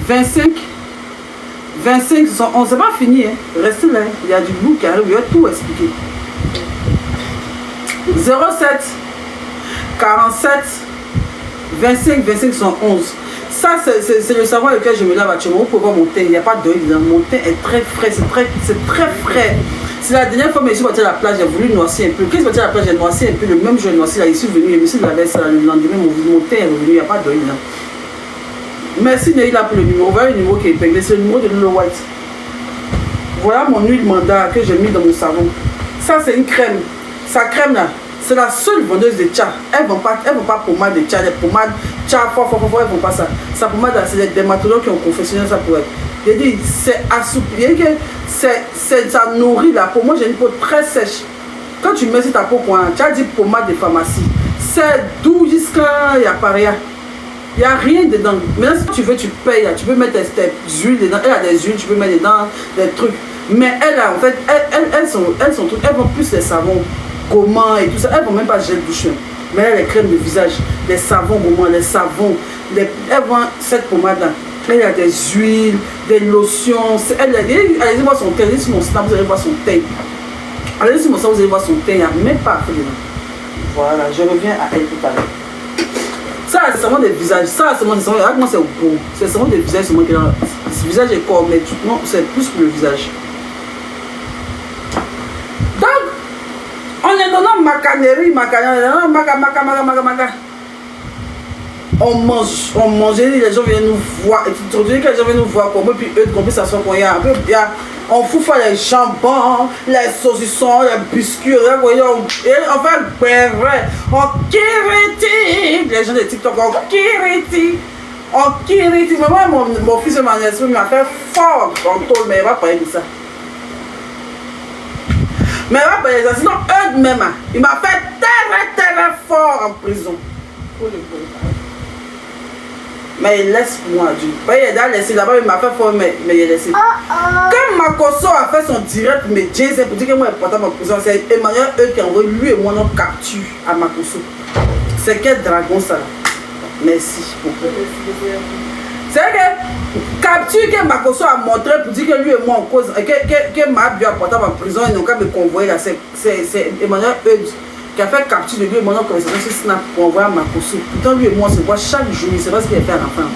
25 25 71. C'est pas fini, hein. Restez là. Il y a du bout qui arrive. Je vais tout expliquer. 07 47 25 25 71. Ça, c'est le savon avec lequel je me lave actuellement. Vous pouvez voir mon teint. Il n'y a pas d'œil dedans. Mon teint est très frais. C'est très frais. C'est la dernière fois que je suis partie à la plage, j'ai voulu noircir un peu. Quand je suis partie à la plage, j'ai noirci un peu. Le même jour, j'ai noirci là. Je suis venu, je me suis lavé ça. Le lendemain, mon teint est revenu. Il n'y a pas d'œil dedans. Merci Neil là pour le numéro. Voilà le numéro qui est épinglé. C'est le numéro de Lolo White. Voilà mon huile mandat que j'ai mis dans mon savon. Ça, c'est une crème. Sa crème là, c'est la seule vendeuse de tcha. Elles ne vont pas pommade de tcha. Les pommades tcha, fort, elles ne vont pas ça. Sa pommade là, c'est les dermatologues qui ont confectionné ça pour elle. J'ai dit, c'est assoupli. Ça nourrit la peau. Moi, j'ai une peau très sèche. Quand tu mets sur ta peau, tu as dit pommade de pharmacie. C'est doux jusqu'à il n'y a pas rien. Il n'y a rien dedans. Maintenant, si tu veux, tu payes. Tu peux mettre tes huiles dedans. Elle a des huiles, tu peux mettre dedans des trucs. Mais elle a, en fait, elles vont plus les savons gommants et tout ça. Elles ne vont même pas gel douche. Mais elle a les crèmes de visage, les savons gommants, les savons. Elles vont cette pommade-là. Elle a des huiles, des lotions. Allez-y voir son teint. Allez-y sur mon snap, vous allez voir son teint. Allez-y sur mon snap, vous allez voir son teint. Il n'y a même pas à faire dedans. Voilà, je reviens à elle tout à l'heure. Ça, c'est seulement des visages. Ça, c'est seulement moi, c'est au gros. C'est seulement des visages. C'est moi qui le visage est corps, mais non, c'est plus pour le visage. Donc, on est dans la macanerie, on mange, les gens viennent nous voir. Et tu dis que les gens viennent nous voir comme puis eux, qu'on puisse s'asseoir qu'on y a un peu. On fout les jambons, les saucissons, les biscuits, on fait on kiriti. Les gens de TikTok, on kiriti. Maman, mon fils m'a fait fort en tôle, mais il va pas dire ça. Mais il va pas dire ça, sinon eux-mêmes, il m'a fait très fort en prison. Mais il laisse moi Dieu. Il a laissé là-bas, il m'a fait fort, mais il a laissé. Quand Makoso a fait son direct, mais Dieu, c'est pour dire que moi, je suis en prison. C'est Emmanuel qui a envoyé lui et moi notre capture à Makoso. C'est quel dragon ça là? Merci beaucoup. C'est que capture que Makoso a montré pour dire que lui et moi en cause, que ma bio a porté en prison, ils n'ont qu'à me convoyer là. C'est Emmanuel qui a fait capture de lui et moi notre conversation sur Snap pour envoyer à Makoso. Pourtant lui et moi on se voit chaque jour, c'est pas ce qu'il a fait à la fin.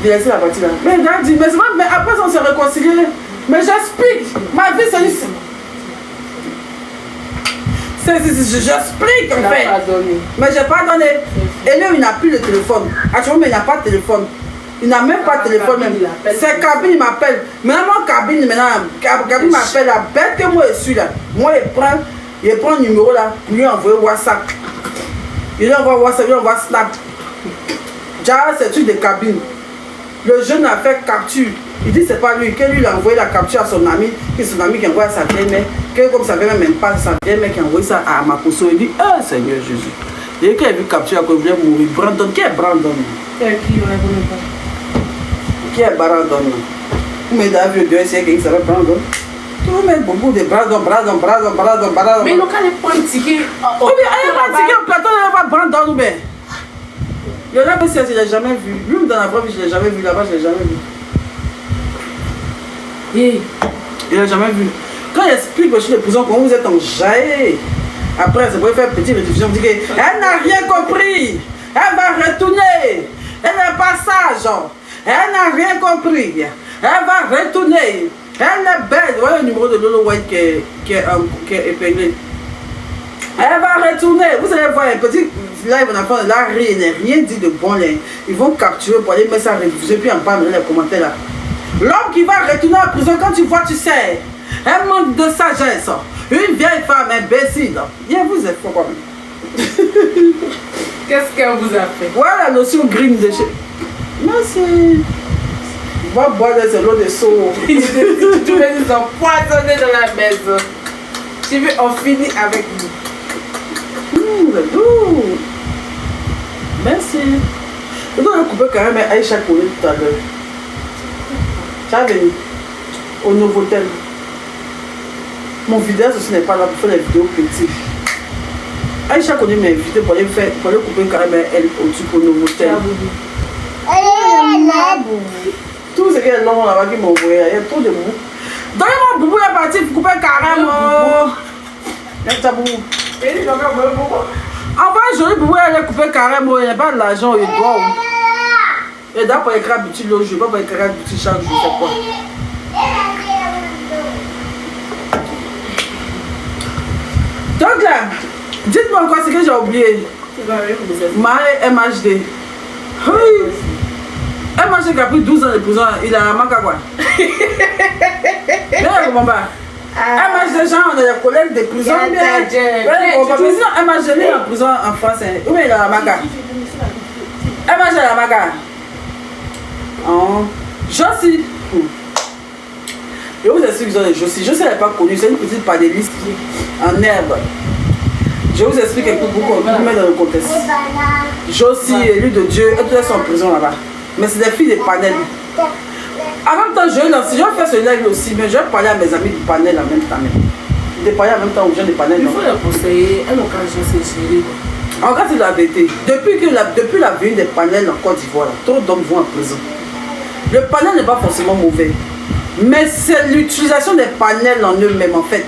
Il a laissé la partie là. Mais il a dit, mais après on s'est réconcilié. Mais j'explique, ma vie c'est juste. J'explique en fait. Mais j'ai pas donné. Et lui, il n'a plus de téléphone. Actuellement, il n'a pas de téléphone. Il n'a même pas de téléphone même. C'est Kabine, il m'appelle. Maintenant, Kabine m'appelle la bête que moi je suis là. Moi, il prend le numéro là, pour lui envoyer WhatsApp. Il lui envoie WhatsApp, il lui envoie Snap. Déjà, c'est truc de Kabine. Le jeune a fait capture. Il dit c'est pas lui, que lui il a envoyé la capture à son ami, que son ami qui a envoyé à sa vieille mère, que comme sa vieille mère même pas, sa vieille mère qui a envoyé ça à Makoso. Il dit, oh Seigneur Jésus. Et qu'il a vu capture à quoi il voulait mourir. Brandon, qui est Brandon? Qui est Brandon? Vous mettez à vue de Dieu, c'est qui s'appelle Brandon? Vous mettez beaucoup de Brandon. Mais le cas est pratiqué. Ou bien, elle est pratiquée au plateau, elle va Brandon ou bien? Il y en a qui je ne l'ai jamais vu. Lui, dans la vraie vie, je ne l'ai jamais vu. Là-bas, je ne l'ai jamais vu. Il n'a jamais vu. Quand il explique au chef de prison comment vous êtes en jaillet, après, c'est pour faire petite rédivision, vous dites qu'elle n'a rien compris. Elle va retourner. Elle n'est pas sage. Elle n'a rien compris. Elle va retourner. Elle est belle. Vous voyez le numéro de Lolo White qui est épinglé. Elle va retourner. Vous allez voir un petit live en enfant. Là, il n'est rien dit de bon. Là. Ils vont capturer pour aller mettre ça en rédivision. Puis en bas, les commentaires là. L'homme qui va retourner en prison, quand tu vois, tu sais. Elle manque de sagesse. Une vieille femme imbécile. Viens vous êtes quoi même. Qu'est-ce qu'elle vous a fait? Voilà la notion green de chez. Merci. Va boire de l'eau de seau. Tu veux nous empoisonner dans la maison. Tu veux en finir avec nous. Merci. Je dois couper quand même Aïcha Koulé tout à l'heure. Tu as venu au Novotel. Mon vidéaste aussi n'est pas là pour faire les vidéos petites. Aïcha connaît mes invités pour aller couper carrément elle au-dessus pour nos motels. Tout ce qui est long là-bas qui m'a envoyé, il y a trop de mou. Donnez-moi Boubou, il est parti pour couper carrément. Laisse-moi Boubou. Enfin, joli Boubou, elle est coupée carrément, il n'y a pas de l'argent, il doit. Et d'ailleurs, pour écrire habitude, je ne vais pas écrire habitude chaque jour, c'est quoi. Donc là, dites-moi encore ce que j'ai oublié. Maë MHD. Oui. MHD qui a pris 12 ans de prison, il a manqué à quoi? Je ne comprends pas. MHD, genre, on a des collègues de prison. MHD est en prison en France. Où est la maca? MHD est la maca. Oh. Josie. Je vous explique que Josie. Josie n'est pas connue, c'est une petite panéliste en herbe. Je vous explique un peu pourquoi on met dans le contexte. Josie, élue de Dieu, elles sont en prison là-bas. Mais c'est des filles de panel. En même temps, je vais faire ce live aussi, mais je vais parler à mes amis du panel en même temps. De parler en même temps aux gens du panel. Il faut les conseiller, elles n'ont qu'à se gérer. En fait, c'est la vérité. Depuis la venue des panels en Côte d'Ivoire, trop d'hommes vont en prison. Le panel n'est pas forcément mauvais. Mais c'est l'utilisation des panels en eux-mêmes en fait.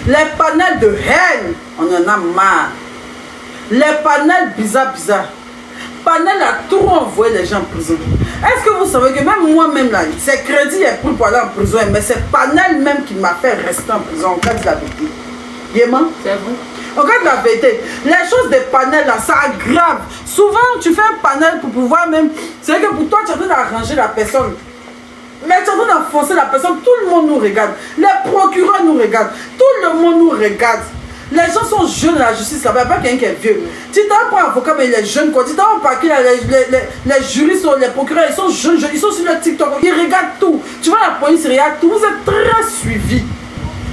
Les panels de haine, on en a marre. Les panels bizarres. Panel a trop envoyé les gens en prison. Est-ce que vous savez que même moi-même là, ces crédits est pris pour aller en prison, mais c'est panel même qui m'a fait rester en prison, en cas de la vérité. Yéman? C'est vrai. En cas de la vérité, les choses des panels là, ça aggrave. Souvent, tu fais un panel pour pouvoir même. C'est vrai que pour toi, tu es en train d'arranger la personne. Mais tu es en train d'enfoncer la personne, tout le monde nous regarde. Les procureurs nous regardent, tout le monde nous regarde. Les gens sont jeunes à la justice là-bas, il n'y a pas quelqu'un qui est vieux. Tu t'en pas avocat, mais il est jeune quoi. Tu t'en pas que les juristes, les procureurs, ils sont jeunes, ils sont sur le TikTok, ils regardent tout. Tu vois, la police regarde tout, vous êtes très suivis.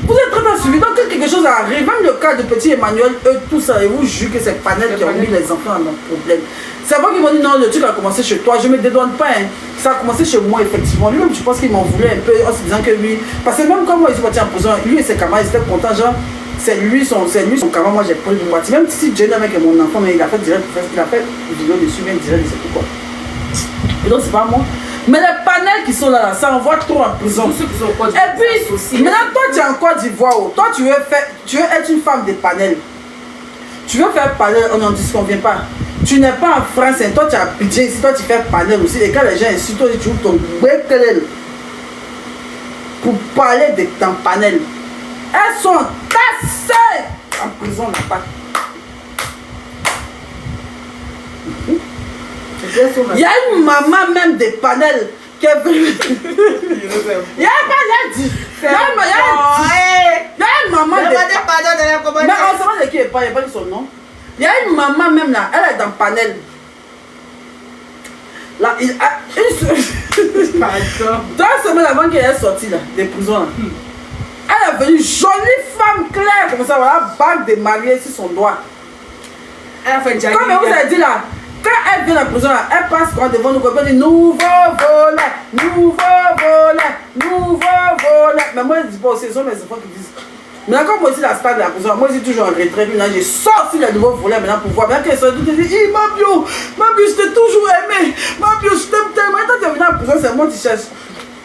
Vous êtes très suivis. Donc quand quelque chose arrive, même le cas de petit Emmanuel, eux, tout ça, et vous jugez que c'est panel qui ont mis les enfants dans un problème. C'est vrai qu'ils m'ont dit non, le truc a commencé chez toi, je ne me dédouane pas, hein. Ça a commencé chez moi effectivement. Lui-même, je pense qu'il m'en voulait un peu en se disant que lui, parce que même quand moi ils sont partis en prison, lui et ses camarades, ils étaient contents, genre, c'est lui son camarade, moi j'ai pris le parti. Même si Jenny avec mon enfant, mais il a fait direct, il a fait une vidéo dessus, même direct, il sait pourquoi. Et donc c'est pas moi. Mais les panels qui sont là, ça envoie trop en prison. Et puis, maintenant toi tu es en Côte d'Ivoire, toi tu veux être une femme de panel. Tu veux faire panel, on n'en disconvient pas. Tu n'es pas en France, hein. Toi tu as budget ici, toi tu fais panel aussi. Et quand les gens insultent, toi tu ouvres ton béquelel pour parler de ton panel. Elles sont tassées en prison là-bas. Il y a une maman même des panels qui est venue. Il y a une maman des panels. Mais on sait pas de qui est pas, il n'y a pas son nom. Il y a une maman même là, elle est dans le panel. Là, il a une semaine avant qu'elle est sortie là, des prisons là. Elle est venue, jolie femme claire, comme ça, voilà, bague de mariée sur son doigt. Elle a fait Jackie. Comme vous avez dit là, quand elle vient à la prison là, elle passe quand devant nous, elle dit nouveau volet. Mais moi je dis pas aussi, ce sont mes enfants qui disent. Maintenant, comme moi aussi la star de la prison, moi je dis toujours en retrait, puis là j'ai sorti les nouveaux volets maintenant pour voir. Maintenant qu'elle sort, je dis, Mabio, je t'ai toujours aimé, Mabio, je t'aime tellement. Maintenant tu es venu à la prison, c'est moi qui cherche.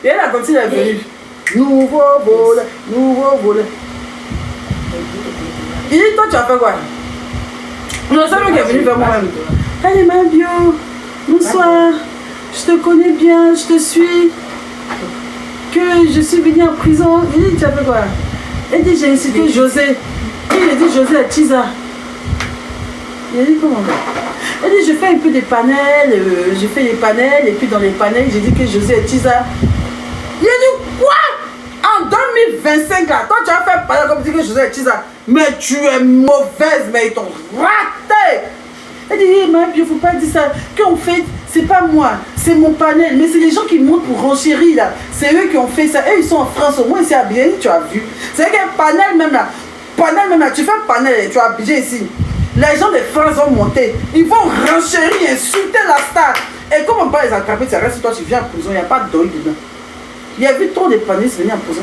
Et elle a quand il est venu. Nouveau volet. Il dit, toi tu as fait quoi? Non, c'est lui qui est venu vers moi-même. Allez Mabio, bonsoir, je te connais bien, je te suis. Que je suis venue en prison. Il dit, tu as fait quoi? Il dit, j'ai insulté José. Il a dit, José est Tisa. Il a dit, comment? Il dit, je fais un peu des panels, et puis dans les panels, j'ai dit que José est Tisa. Il a dit, quoi? En 2025, là, toi tu as fait parler comme si que José est Tisa. Mais tu es mauvaise, mais ils t'ont raté. Il dit, mais il ne faut pas dire ça. Qu'on fait, c'est pas moi, c'est mon panel. Mais c'est les gens qui montent pour renchérir là. C'est eux qui ont fait ça. Eux, ils sont en France, au moins c'est habillé, tu as vu. C'est vrai qu'un panel même là, tu fais un panel, tu as habillé ici. Les gens de France vont monter. Ils vont renchérir, insulter la star. Et comme on peut les attraper, ça reste toi, tu viens en prison, il n'y a pas de deuil dedans. Il y a vu trop de panélistes venir en prison.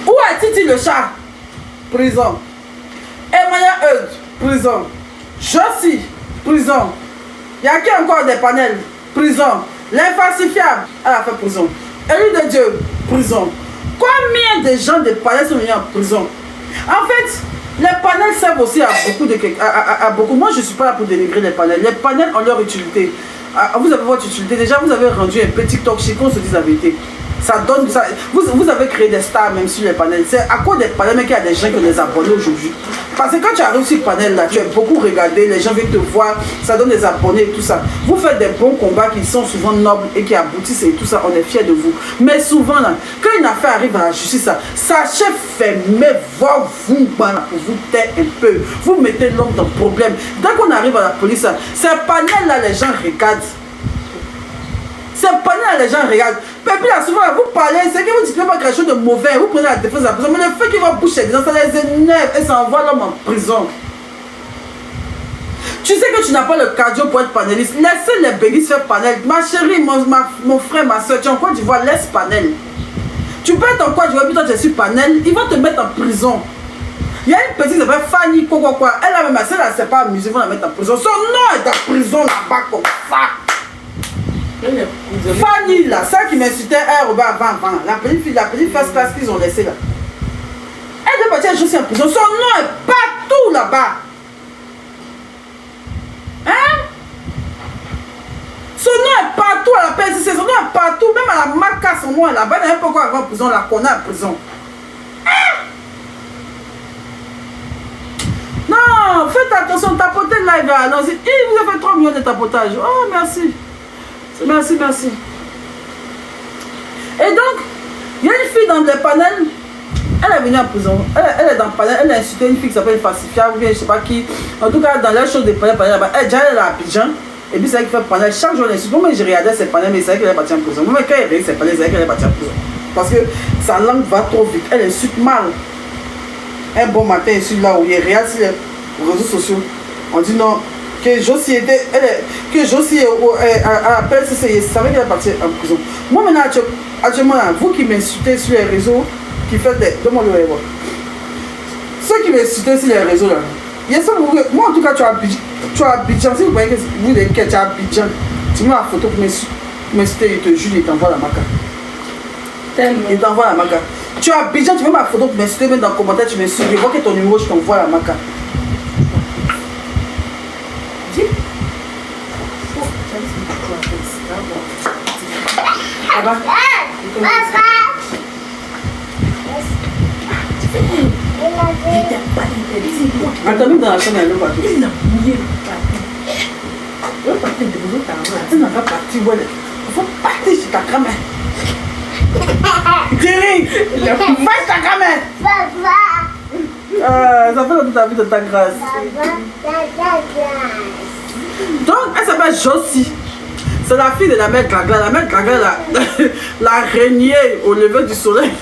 Où est Titi le chat? Prison. Emmanuel Eudes, prison. Josie, prison. Il y a qui encore des panels? Prison. L'infalsifiable, elle a fait prison. Élu de Dieu, prison. Combien de gens de panels sont venus en prison? En fait, les panels servent aussi à beaucoup. Moi, je ne suis pas là pour dénigrer les panels. Les panels ont leur utilité. Vous avez votre utilité. Déjà, vous avez rendu un petit talk show, qu'on se dise la vérité. Ça donne ça. Vous avez créé des stars même sur les panels. C'est à cause des panels qu'il y a des gens qui ont des abonnés aujourd'hui. Parce que quand tu arrives sur le panel là, tu es beaucoup regardé, les gens viennent te voir, ça donne des abonnés et tout ça. Vous faites des bons combats qui sont souvent nobles et qui aboutissent et tout ça, on est fiers de vous. Mais souvent là, quand une affaire arrive à la justice, sachez fermer voir vous pour vous taire un peu. Vous mettez l'homme dans le problème. Dès qu'on arrive à la police, ces panels là, les gens regardent. Ces panels là, les gens regardent. Et puis là, souvent, vous parlez, c'est que vous dites pas quelque chose de mauvais, vous prenez la défense de la prison, mais le fait qu'il va boucher les gens, ça les énerve et ça envoie l'homme en prison. Tu sais que tu n'as pas le cardio pour être panéliste. Laissez les bénis faire panel. Ma chérie, mon frère, ma soeur, tu es en Côte d'Ivoire, laisse panel. Tu peux être en Côte d'Ivoire, puis toi tu es sur panel, ils vont te mettre en prison. Il y a une petite qui s'appelle Fanny, quoi. Elle a même assez, elle ne s'est pas amusée, ils vont la mettre en prison. Son nom est en prison là-bas comme ça. Fanny là, celle qui m'insultait avant, la petite fille, first class qu'ils ont laissé là. Elle est partie à jouer en prison. Son nom est partout là-bas. Hein? Son nom est partout à la PSC, son nom est partout, même à la Maca, son nom est là-bas. Elle n'a même pas encore en prison, la connaît en prison. Hein? Non, faites attention, tapotez live là. Non, vous avez fait 3 millions de tapotage. Oh, merci. Merci. Et donc, il y a une fille dans le panel, elle est venue en prison, elle est dans le panel, elle a insulté une fille qui s'appelle Falsifiable, ou bien je sais pas qui. En tout cas, dans la chose des panels là-bas, elle est à Abidjan, et puis c'est elle qui fait le panel. Chaque jour, elle insulte. Moi, je regardais ses panels, mais c'est elle qui est partie en prison. Moi, quand elle regarde ses panels, c'est elle qui est partie en prison. Parce que sa langue va trop vite, elle insulte mal. Un bon matin, insulte là où il regarde sur les réseaux sociaux. On dit non. Que Josie était, que Josie à la PSC, ça savait qu'elle est partie en prison. Moi maintenant, actuellement, vous qui m'insultez sur les réseaux, qui faites des... Demande-le voir. Ceux qui m'insultent sur les réseaux là, moi en tout cas, tu as Abidjan, si vous voyez que vous êtes tu as Abidjan, tu mets la photo pour m'insulter, il te jure, il t'envoie la maca. Il t'envoie la maca. Tu as Abidjan, tu mets ma photo pour m'insulter, même dans le commentaire, tu m'insultes, je vois que ton numéro, je t'envoie la maca. Attends, dans la chambre, elle est partie. Elle n'a pas parti. Il faut partir chez ta grand-mère. Thierry, va chez ta grand-mère. Ça fait toute ta vie de ta grâce. Donc, elle s'appelle Josie. C'est la fille de la mère Gagla. La mère Gagla l'a régnée au lever du soleil.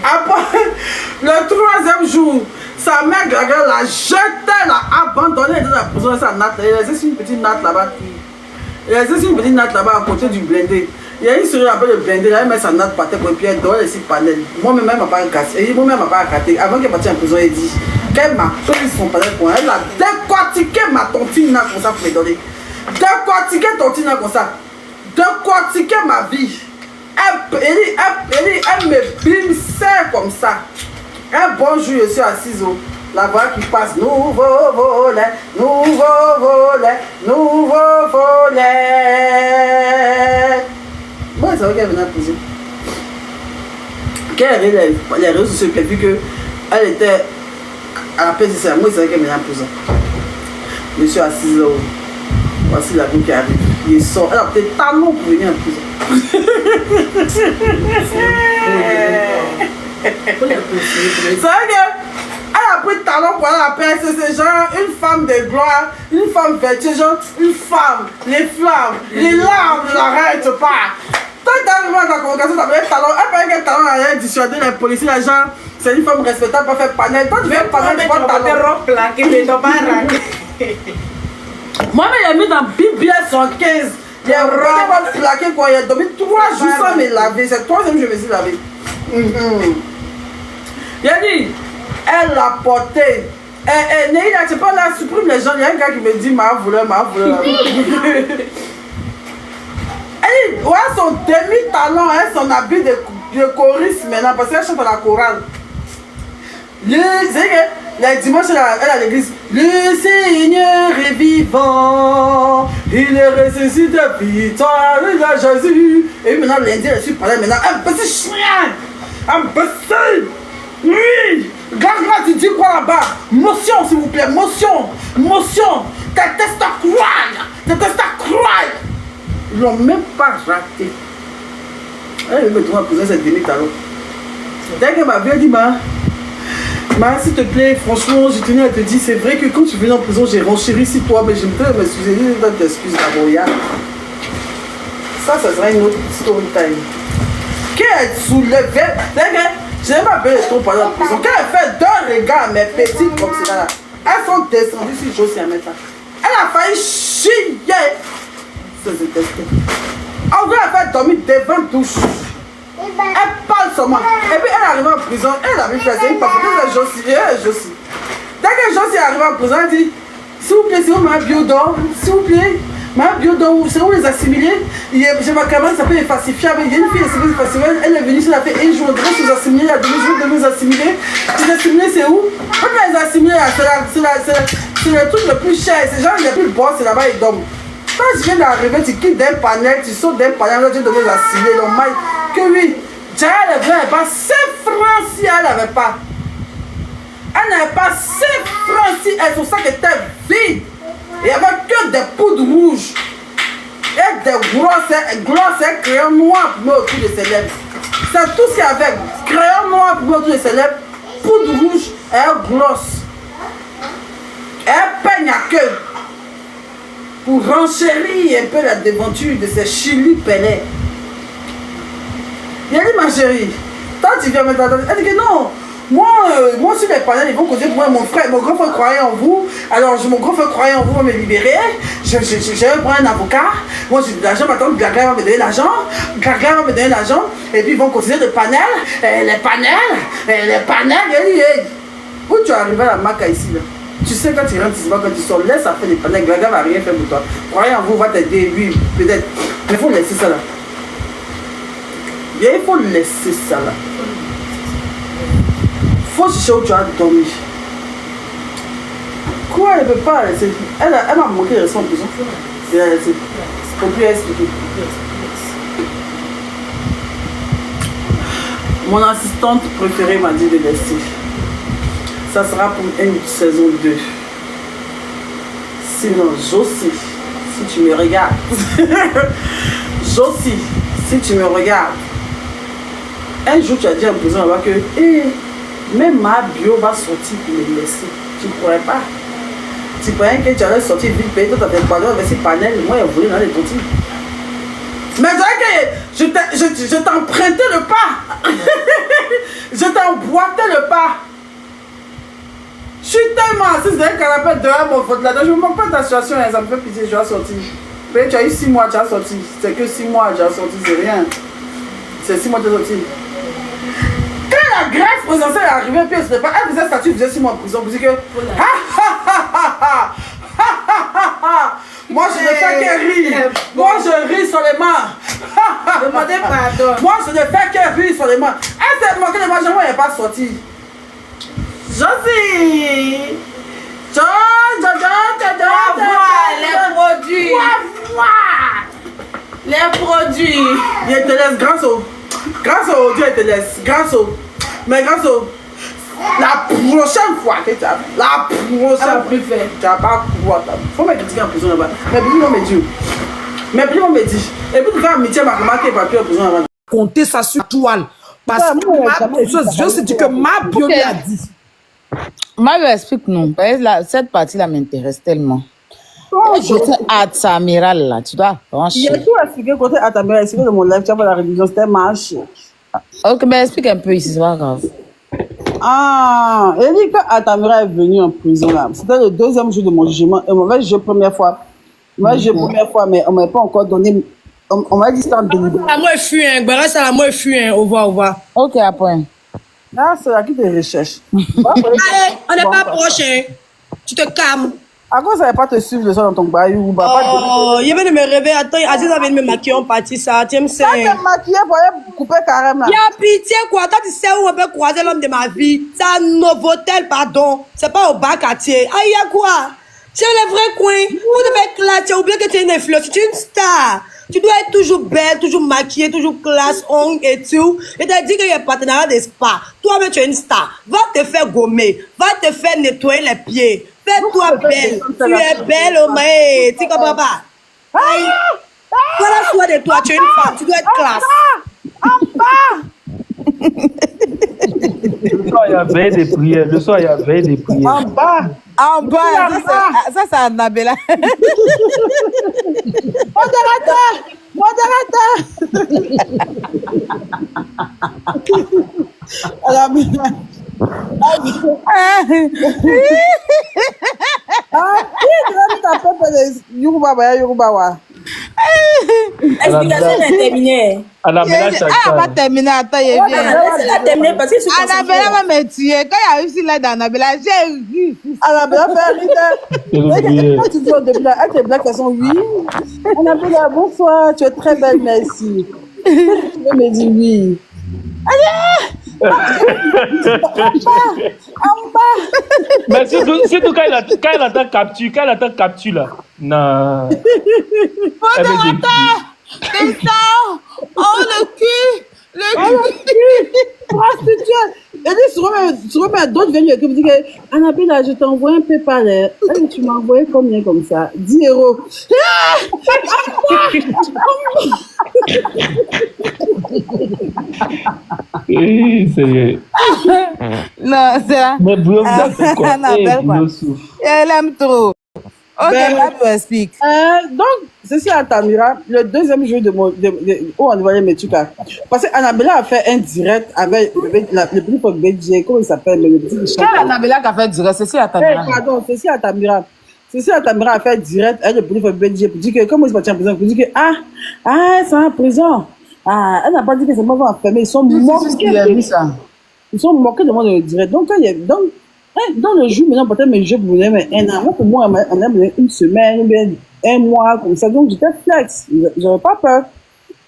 Après, le 3e jour, sa mère Gagla l'a jetée, l'a abandonnée dans la prison de sa natte. Elle laissait une petite natte là-bas. Elle laissait une petite natte là-bas à côté du blindé. Il y a une souris après le blindé, là, elle met sa natte par terre et puis elle dort, elle s'y panel. Moi-même, elle m'a pas cassé. Moi-même, elle m'a pas gâté. Avant qu'elle parte en prison, elle dit qu'elle m'a pris son panel pour elle. Elle a décortiqué ma tontine là comme ça pour me donner. Décortiquer tontine là comme ça. Décortiquer ma vie. Elle me bimsait comme ça. Un bon jour, je suis assise au. La voix qui passe, nouveau volet, nouveau volet, nouveau volet. Moi, c'est vrai qu'elle venait à poser. Quand elle avait les réseaux sociaux, j'ai vu qu'elle était à la PSC. Moi, c'est vrai qu'elle venait à poser. Je suis assise là. Voici la vie qui arrive. Il sort. Elle a peut-être talon pour venir en prison. C'est vrai qu'elle a pris de talent pour aller à la PSC, genre une femme de gloire, une femme vertueuse, genre une femme, les flammes, les larmes ne l'arrêtent pas. Toi, tu arrives à la convocation, tu as talent. Elle paraît que talent a dissuadé les policiers, les gens, c'est une femme respectable pour faire panel. Toi, tu fais panel, tu vois talent. Moi-même, il a mis dans BBS 115. Il a plaqué quoi, il a dormi 3 jours sans me laver. C'est le 3e jour que je me suis lavé. Il a dit, elle l'a porté. Neila, tu pas là, supprime les gens. Il y a un gars qui me dit, ma voleur. Elle dit, ouais, son demi-talent, hein, son habit de choriste maintenant, parce qu'elle chante à la chorale. Les dimanches, elle est à l'église. Le Seigneur est vivant, il est ressuscité de victoire de Jésus. Et maintenant, lundi, elle suis parlé maintenant. Un petit chien, un petit. Oui, regarde, tu dis quoi là-bas? Motion, s'il vous plaît, motion. Tes tests croient. Ils l'ont même pas raté. Elle me trouve à poser cette demi-talon. Dès que ma vie a dit, s'il te plaît, franchement, je tenais à te dire, c'est vrai que quand tu venais en prison, j'ai renchéri sur toi, mais je me disais, excusez, je t'excuse d'abord, Yann. Ça sera une autre story time. Qu'elle soulevait, je n'ai pas bien les troupes pendant la prison. Quand elle fait 2 regards à mes petites comme ça là, elles sont descendues sur Josie à mettre. Elle a failli chier. Ça se testait. En vrai, elle a fait dormir devant douche. Elle parle seulement. Et puis elle est arrivée en prison. Elle avait fait ça. Parce que Josie. Dès que Josie est arrivée en prison, elle dit, s'il vous plaît, c'est où ma biodore? S'il vous plaît. Ma biodore, c'est où les assimilés? J'ai ma camarade qui s'appelle Falsifiable. Il y a une fille qui s'appelle Falsifiable. Elle est venue, elle a fait un jour, grâce aux assimilés. Il y a 2 jours de nous assimiler. Les assimilés, c'est où? Quand les assimilés, c'est le truc le plus cher. C'est genre, il n'y a plus le boss, c'est là-bas, ils dorment. Quand je viens d'arriver, tu quittes d'un panel, tu sautes d'un panel, là, tu donnes les assimilés. Donc, que oui, Jaya, elle n'avait pas 5 francs si elle n'avait pas. Elle n'avait pas 5 francs si son sac était vide. Il n'y avait que des poudres rouges. Et des grosses crayons noirs pour mettre autour de ses lèvres. C'est tout ce qu'il y avait. Crayon noir pour mettre autour de ses lèvres, poudre rouge et gloss. Et peigne à queue. Pour renchérir un peu la devanture de ces chili pelés. Il a dit, ma chérie, toi tu viens maintenant. Elle dit que non. Moi sur les panels, ils vont causer pour moi, mon grand frère croyait en vous. Alors, mon grand frère croyait en vous, va me libérer. Je vais prendre un avocat. Moi, j'ai de l'argent, maintenant, Gaga va me donner l'argent. Et puis, ils vont causer de panels. Les panels. Où tu es arrivé à la maca ici, là? Tu sais, quand tu rentres ici, quand tu sors, laisse ça faire des panels. Gaga va rien faire pour toi. Croyez en vous, va t'aider, oui, peut-être. Mais il faut laisser ça là. Il faut laisser ça là. Faut chercher où tu as dormi. Quoi, elle ne peut pas laisser. Elle m'a montré les leçons en prison. Elle a laissé. Faut plus expliquer. Mon assistante préférée m'a dit de laisser. Ça sera pour une saison 2. Sinon, Josie, si tu me regardes. Josie, si tu me regardes. Un jour, tu as dit en prison là-bas que même ma bio va sortir pour me laisser. Tu ne pourrais pas. Tu croyais que tu allais sortir vite, payer tout à fait pardon avec ces panels. Moi, il a voulu dans les tontines. Mais je t'ai emprunté le pas. Je t'ai emboîté le pas. Je suis tellement assise dans un canapé dehors, mon faute là. Je ne me moque pas de ta situation, ça me fait pitié, je vais sortir. Mais tu as eu 6 mois, tu as sorti. C'est que 6 mois, tu as sorti, c'est rien. C'est 6 mois de sorti. Quand la grève présidentielle est arrivée, puis elle faisait statut, elle faisait 6 mois en prison. Vous dites que. Moi, je ne fais que rire. Moi, je ris seulement. Demandez pardon. Moi, je ne fais que rire seulement. Elle s'est moquée de moi, elle n'est pas sortie. Josie! Les produits. Les produits. Il te laisse grâce au Dieu, il te laisse. Mais grâce au. La prochaine fois que tu as. La prochaine fois. Plus fait. Tu n'as pas pouvoir. Faut me critiquer en prison là-bas. Mais puis, on me dit. Et puis, tu fais amitié, ma remarqué papier en prison là-bas. Compter ça sur toile. Parce que je sais que ma bio lui a dit. Mario explique non. Cette partie-là m'intéresse tellement. Côté Atamiral là, tu dois Il y a tout expliqué côté Atamiral, expliqué de mon live, tu as fait la religion, c'était marche. Ok, mais explique un peu ici, c'est pas grave. Ah, elle dit que Atamiral est venu en prison là. C'était le 2e jour de mon jugement. Et on m'avait jugé première fois. Mais on ne m'avait pas encore donné On m'a dit ça en délibéré. La moi fui, hein. Bara, ça la moi fui, hein. Au revoir, au revoir. Ok, après. Ah, c'est là qui te recherche. Allez, on n'est pas proche, hein. Tu te calmes. À quoi ça va pas te suivre le soir dans ton bayou? Oh, il vient de me réveiller. Attends, Aziz avait de me maquiller, on partit ça. Tu me sais. Quand t'es maquillée pour aller couper carrément. Il y a pitié, quoi. Toi, tu sais où on peut croiser l'homme de ma vie. C'est à Novotel, pardon. C'est pas au bas quartier. Ah, il y a quoi? C'est le vrai coin. Vous devez être là. Tu as oublié que tu es une influence. Tu es une star. Tu dois être toujours belle, toujours maquillée, toujours classe, ongles et tout. Et t'as dit qu'il y a un partenariat de spa. Toi-même, tu es une star. Va te faire gommer. Va te faire nettoyer les pieds. Fais-toi belle. Tu es belle, oh mais. Tu comprends pas? Aïe. Voilà, soin de toi. Tu es une femme. Tu dois être classe. Le soir, il y avait des prières. Le soir, il y avait des prières. En bas. En bas, ça c'est Annabella. Modérateur. Alors, Yoruba. L'explication est terminée. Annabella Elle va Chakal. terminer. Attends, il vient. C'est terminé parce que je suis Annabella va me tuer. Quand il y a eu si là d'Annabella, j'ai vu. Annabella fait quand tu dis au début, elle te blague, elles sont oui. Annabella, bonsoir, tu es très belle, merci. Tu veux me dire oui. Mais surtout quand elle attend capture là. Non. Elle veut dire- C'est ça. Oh, le cul. Prostituée. Et dit, tu remets d'autres venues qui me disent que Annabella, je t'ai envoyé un PayPal. Elle, tu m'as envoyé combien comme ça? 10 €. Sérieux. Non, c'est là. Mais Bouillon, vous avez fait quoi? Annabelle, quoi. Bouillon souffre. Elle aime trop. Ok, Ben, là, tu expliques. Donc, ceci à Tamira, le deuxième jour où on voyait mes trucs là. Parce qu'Annabella a fait un direct avec le petit pour BJ, comment il s'appelle, le petit Quelle Annabella qui a fait du reste? C'est si à ta mère. Pardon, ceci à Tamira. Ceci à Tamira a fait direct avec le petit pour BJ pour dire que, comment il se parti en prison, pour dire que, ils sont en prison. Elle n'a pas dit que c'est moi qui vais enfermer, ils sont moqués. Ils sont moqués de moi dans le direct. Donc, dans le jour, maintenant, peut-être mes jeux voulaient mais un an. Moi, pour moi, on a besoin une semaine, ou bien un mois, comme ça. Donc, j'étais flex. J'avais pas peur.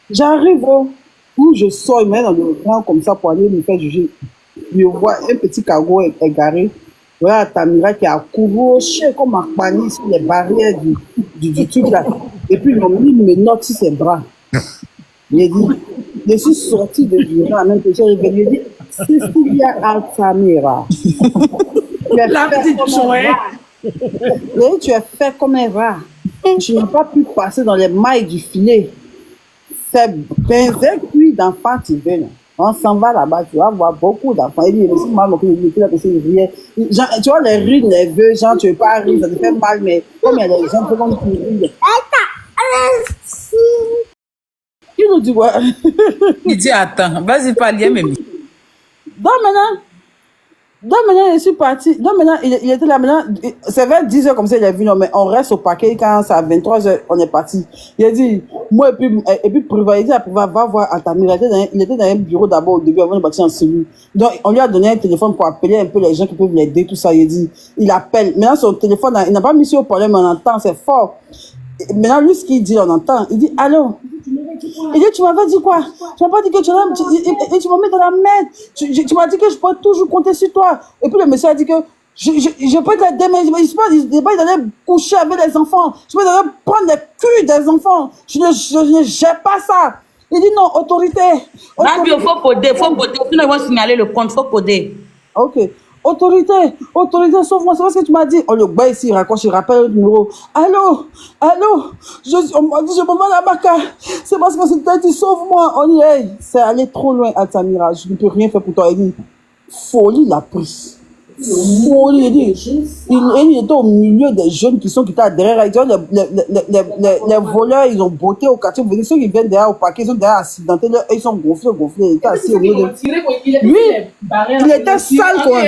J'arrive où je sors, je me mets dans le rang comme ça pour aller me faire juger. Je vois un petit cargo égaré. Voilà, Tamira qui a couru comme un panier sur les barrières du truc là. Et puis, ils m'ont mis mes notes sur ses bras. J'ai dit, je suis sortie de Durand en même temps. J'ai dit, Cecilia Altamira. La petite chouette. Tu es fait comme un rat. Tu n'as pas pu passer dans les mailles du filet. C'est 25 cuits d'enfants, tu veux. On s'en va là-bas, tu vas voir beaucoup d'enfants. Il dit, c'est mal, tu vois les rires nerveux, genre, tu ne veux pas rire, ça te fait mal, mais comme il y a des gens qui rient. Il nous dit quoi? Il dit, attends, vas-y, parle, même. Donc maintenant, je suis parti. Donc maintenant, il était là maintenant. C'est vers 10 h comme ça, il est venu. Non, mais on reste au paquet quand c'est à 23 h, on est parti. Il a dit, moi, et puis Priva, il dit à Priva, va voir Altamira. Il était dans un bureau d'abord au début avant de partir en cellule. Donc, on lui a donné un téléphone pour appeler un peu les gens qui peuvent l'aider, tout ça. Il a dit, il appelle. Maintenant, son téléphone, il n'a pas mis sur le problème, mais on entend, c'est fort. Maintenant, lui, ce qu'il dit, on entend. Il dit, allô? Il dit, tu m'avais dit quoi? Tu m'as pas dit que tu m'as mis dans la merde. Tu m'as dit que je peux toujours compter sur toi. Et puis le monsieur a dit que je peux t'aider, mais il n'est pas d'aller coucher avec les enfants. Je peux d'aller prendre les culs des enfants. Je ne gère pas ça. Il dit non, autorité. Il faut coder. Sinon, ils vont signaler le compte. Il faut coder. Ok. Autorité, sauve-moi, c'est ce que tu m'as dit. On le bat ici, il raccroche, il rappelle le numéro. Allô, on m'a dit, je me mets à la Baka. C'est parce que c'est dit, sauve-moi. On dit, hey, c'est allé trop loin, Altamira. Je ne peux rien faire pour toi. Il dit, folie la prise. Folie, il dit. Il était au milieu des jeunes qui étaient derrière. Les voleurs, ils ont botté au quartier. Vous voyez, ceux qui viennent derrière au paquet, ils sont derrière accidentés. Ils sont gonflés. Ils étaient assis au milieu de... Lui, il était sale, quoi.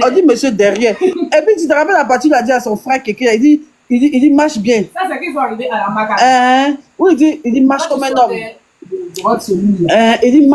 On dit monsieur derrière. Et puis, tu te rappelles la partie, il a dit à son frère quelqu'un, il dit, il dit marche bien. Ça, c'est qu'ils sont arrivés à la maca. Oui, il dit marche comme un homme. Il dit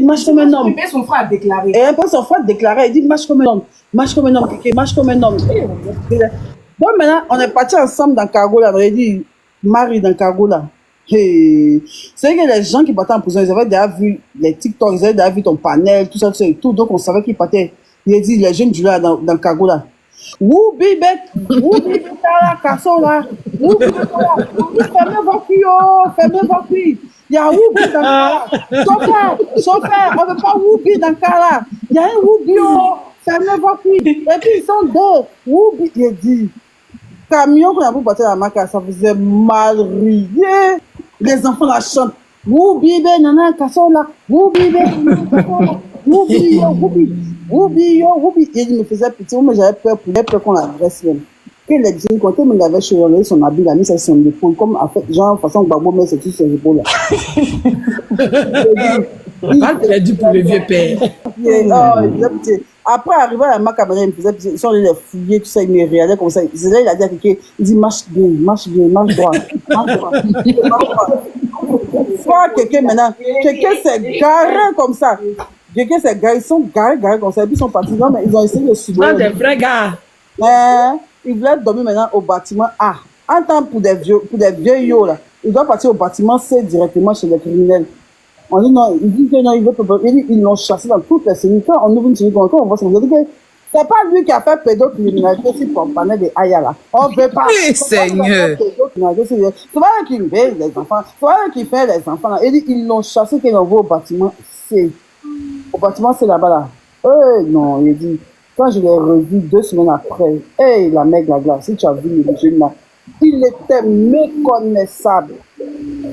marche comme un homme. Et puis son frère a déclaré. Et un peu son frère déclarait, il dit marche comme un homme. Marche comme un homme, Kéké, marche comme un homme. Donc maintenant, on est partis ensemble dans Cargo là. On a dit Marie dans Cargo là. Hey. C'est que les gens qui partaient en prison, ils avaient déjà vu les TikTok, ils avaient déjà vu ton panel, tout ça et tout. Donc on savait qu'ils partaient. Il a dit les jeunes du là dans Cargo là. Woubi bet, la casso là. Woubi fermez vos culs, fermez vos culs. Il y a Woubi dans Kala. Chauffeur, on ne veut pas Woubi dans Kala. Il y a un Woubi, fermez vos culs. Et puis ils sont deux. Woubi, il a dit. Camion qu'on a pour partir à la marque, ça faisait mal rire. Les enfants la chantent. Woubi, nana, casso là. Woubi, Woubi, Woubi. Il me faisait pitié, mais j'avais peur qu'on l'adresse même. Que les gens comptaient, mais il avait cheveux, son habit, il a mis ça sur son épaule, comme en fait, genre, façon Gbagbo met sur ses épaules là. Il a dit pour le vieux père. Il faisait pitié. Après, arrivé à la marque, il me faisait pitié. Ils sont allés les fouiller, tout ça, il me regardait comme ça. C'est là, il a dit à quelqu'un, il dit marche droit. Soit quelqu'un maintenant, quelqu'un s'est garé comme ça. Quelqu'un s'est garé, ils sont garés comme ça. Et puis ils sont partis, non, mais ils ont essayé de subir. Non, des vrais gars. Ils voulaient dormir maintenant au bâtiment A. En temps pour des vieux là, ils doivent partir au bâtiment C directement chez les criminels. On dit non, il dit que non, ils l'ont chassé dans toutes les cellules. Quand on ouvre une cellule, on voit ça, on dit que c'est pas lui qui a fait pédocriminalité sur Pompanet de Aya là. On ne veut pas. Oui, Seigneur. C'est pas eux qui veillent les enfants, c'est pas eux qui font les enfants là. Ils l'ont chassé qu'ils l'envoient au bâtiment C. Au bâtiment C là-bas là. Non, il dit. Quand je l'ai revu 2 semaines après, la mec la glace, si tu as vu le jeune là, il était méconnaissable.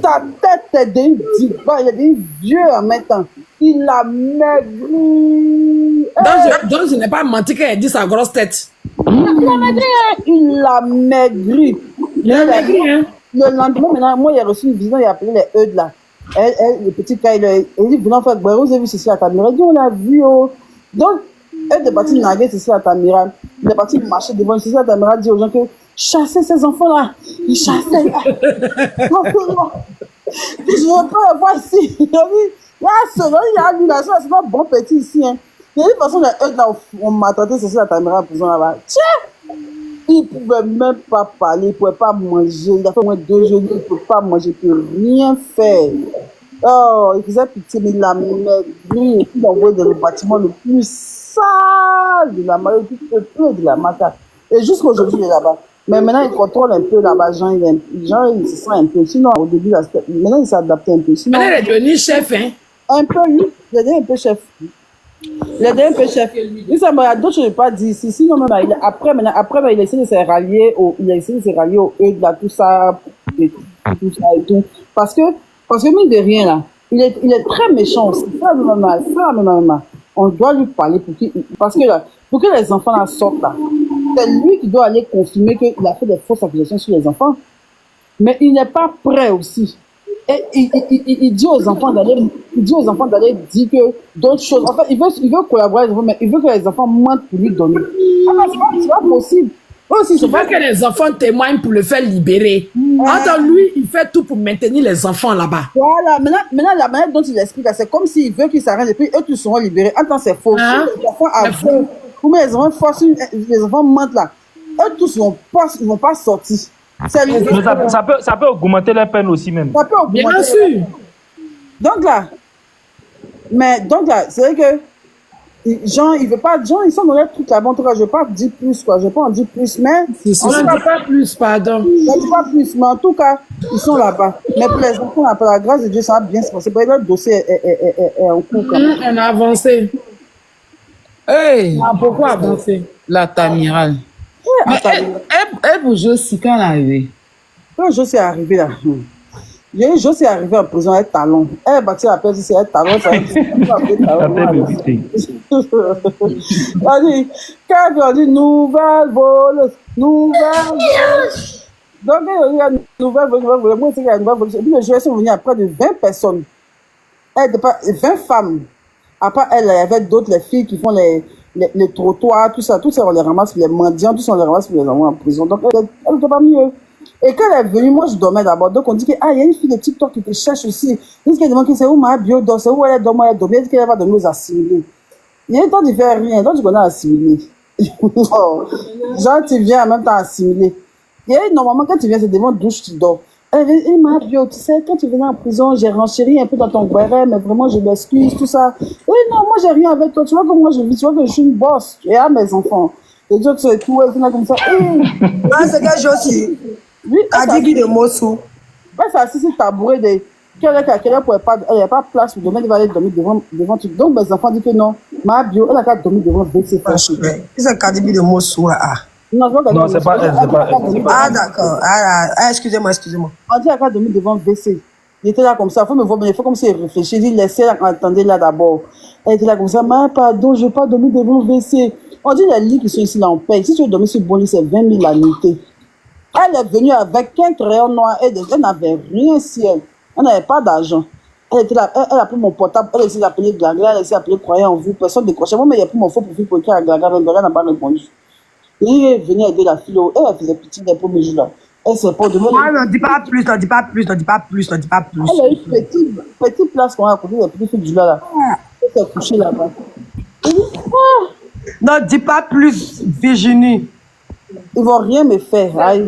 Sa tête est d'une diva, il est d'un vieux en même temps. Il a maigri. Donc je n'ai pas menti quand elle dit sa grosse tête. Il a maigri. Le lendemain, maintenant, moi, il a reçu une visite, il a appelé les Eudes là. Le petit cas, il dit, venons faire, vous avez vu ceci à Tamira. Il dit, on a vu, Donc, elle est partie naguer ceci à Tamira. Il est parti marcher devant ceci à Tamira, dit aux gens que chassez ces enfants-là. Ils chassaient. Je ne veux pas le voir ici. Il a dit, il y a annulation, c'est pas bon petit ici. Hein. De toute façon, les Eudes là, on m'a tenté ceci à Tamira en prison là-bas. Tiens! Il ne pouvait même pas parler, il ne pouvait pas manger. Il a fait au moins 2 jours, il ne peut pas manger, il ne peut rien faire. Oh, il faisait pitié, mais il a maigri et puis il a envoyé dans le bâtiment le plus sale de la marque, le plus peu de la marque. Et jusqu'aujourd'hui, il est là-bas. Mais maintenant, il contrôle un peu là-bas. Jean, il se sent un peu. Sinon, au début, maintenant, il s'est adapté un peu. Sinon, elle est devenue chef, hein? Un peu, oui. Il est devenu un peu chef. Il est devenu un peu chef. Il y a d'autres choses que je n'ai pas dit ici. Sinon, même, après, il a essayé de se rallier au eux, là, tout ça, et tout. Parce que, mine de rien, là, il est très méchant aussi. Ça, on doit lui parler parce que là, pour que les enfants là sortent là, c'est lui qui doit aller confirmer qu'il a fait des fausses accusations sur les enfants. Mais il n'est pas prêt aussi. Et il dit aux enfants d'aller dire que d'autres choses. En fait, il veut collaborer avec les enfants, mais il veut que les enfants mentent pour lui donner. C'est pas possible. Il veut que les enfants témoignent pour le faire libérer. Entre lui, il fait tout pour maintenir les enfants là-bas. Voilà, maintenant la manière dont il explique, c'est comme s'il veut qu'ils s'arrêtent et puis eux tous seront libérés. Attends, c'est faux. Les enfants avouent. Comment les enfants forcent, les enfants mentent là. Eux tous ils vont pas sortir. Ça peut augmenter la peine aussi même. Ça peut augmenter. Bien sûr. Donc là, c'est vrai que Jean, il veut pas, Jean, ils sont dans les trucs là-bas. En tout cas, je ne vais pas dire plus, quoi. Je ne vais pas en dire plus, mais. On ne dit pas plus, pardon. Je ne dis pas plus, mais en tout cas, ils sont là-bas. Mais pour les enfants, par la grâce de Dieu, ça va bien se passer. Le dossier est en cours, quand même. On a avancé. Hey! Pourquoi avancer? La Tamiral. Mais elle bouge aussi quand elle est arrivée. Quand je suis arrivé là, je suis arrivé en prison avec talon. Elle est bâtie la peste, c'est un talon, ça quand on dit nouvelle voleuse, donc il y a une nouvelle voleuse, moi c'est qu'il y a une nouvelle voleuse. Et puis les joueurs sont venus à près de 20 personnes. 20 femmes. Après elle, il y avait d'autres, les filles qui font les les trottoirs, tout ça, on les ramasse pour les mendiants, tout ça, on les ramasse pour les envoyer en prison. Donc, elle n'était pas mieux. Et quand elle est venue, moi, je dormais d'abord. Donc, on dit qu'il y a une fille de TikTok qui te cherche aussi. Elle dit qu'elle demande c'est où ma bio dort, c'est où elle dort, elle dort. Elle dit qu'elle va dormir aux assimilés. Il y a un temps de faire rien, donc tu connais assimilé. Genre, tu viens en même temps assimiler. Et normalement, quand tu viens, c'est devant douche, tu dors. Elle dit, ma bio, tu sais, quand tu venais en prison, j'ai renchéri un peu dans ton béret, mais vraiment, je m'excuse, tout ça. Et non, moi, j'ai rien avec toi. Tu vois comment je vis, tu vois que je suis une bosse. Et à mes enfants. Les autres, c'est tout, elles sont comme ça. Ah, c'est quelle chose aussi? Oui, Kadigi de Mossou. elle s'est assise sur le tabouret de. Elle n'avait pas place pour dormir, elle va aller dormir devant tout. Donc, mes enfants disent que non, ma bio, elle a qu'à dormir devant WC. C'est Kadigi de Mossou, ah. Non, c'est pas elle, c'est pas elle. Ah, d'accord. Excusez-moi. On dit qu'elle a dormi devant WC. Il était là comme ça, il faut me voir, mais il faut comme s'il réfléchit. Il laissait attendre là d'abord. Elle était là comme ça, mais pardon, je ne vais pas dormir devant WC. On dit les lits qui sont ici là, on paye. Si tu veux dormir sur bon lit, c'est 20 000 la nuitée. Elle est venue avec un crayon noir et elle n'avait rien sur elle. Elle n'avait pas d'argent. Elle était là, elle a pris mon portable, elle a essayé d'appeler Glaga, elle a essayé d'appeler Croyant en vous, personne ne décrochait. Moi, mais il a pris mon faux profil pour écrire à Glaga, mais Glaga n'a pas répondu. Et il est venu aider la fille, elle faisait pitié les premiers jours là. Elle s'est pas demandé. Ah, ne dis pas plus. Elle a eu petite place qu'on a côté des petites filles du là. Elle s'est couchée là-bas. Ne dis pas plus, Virginie. Ils vont rien me faire. Aïe.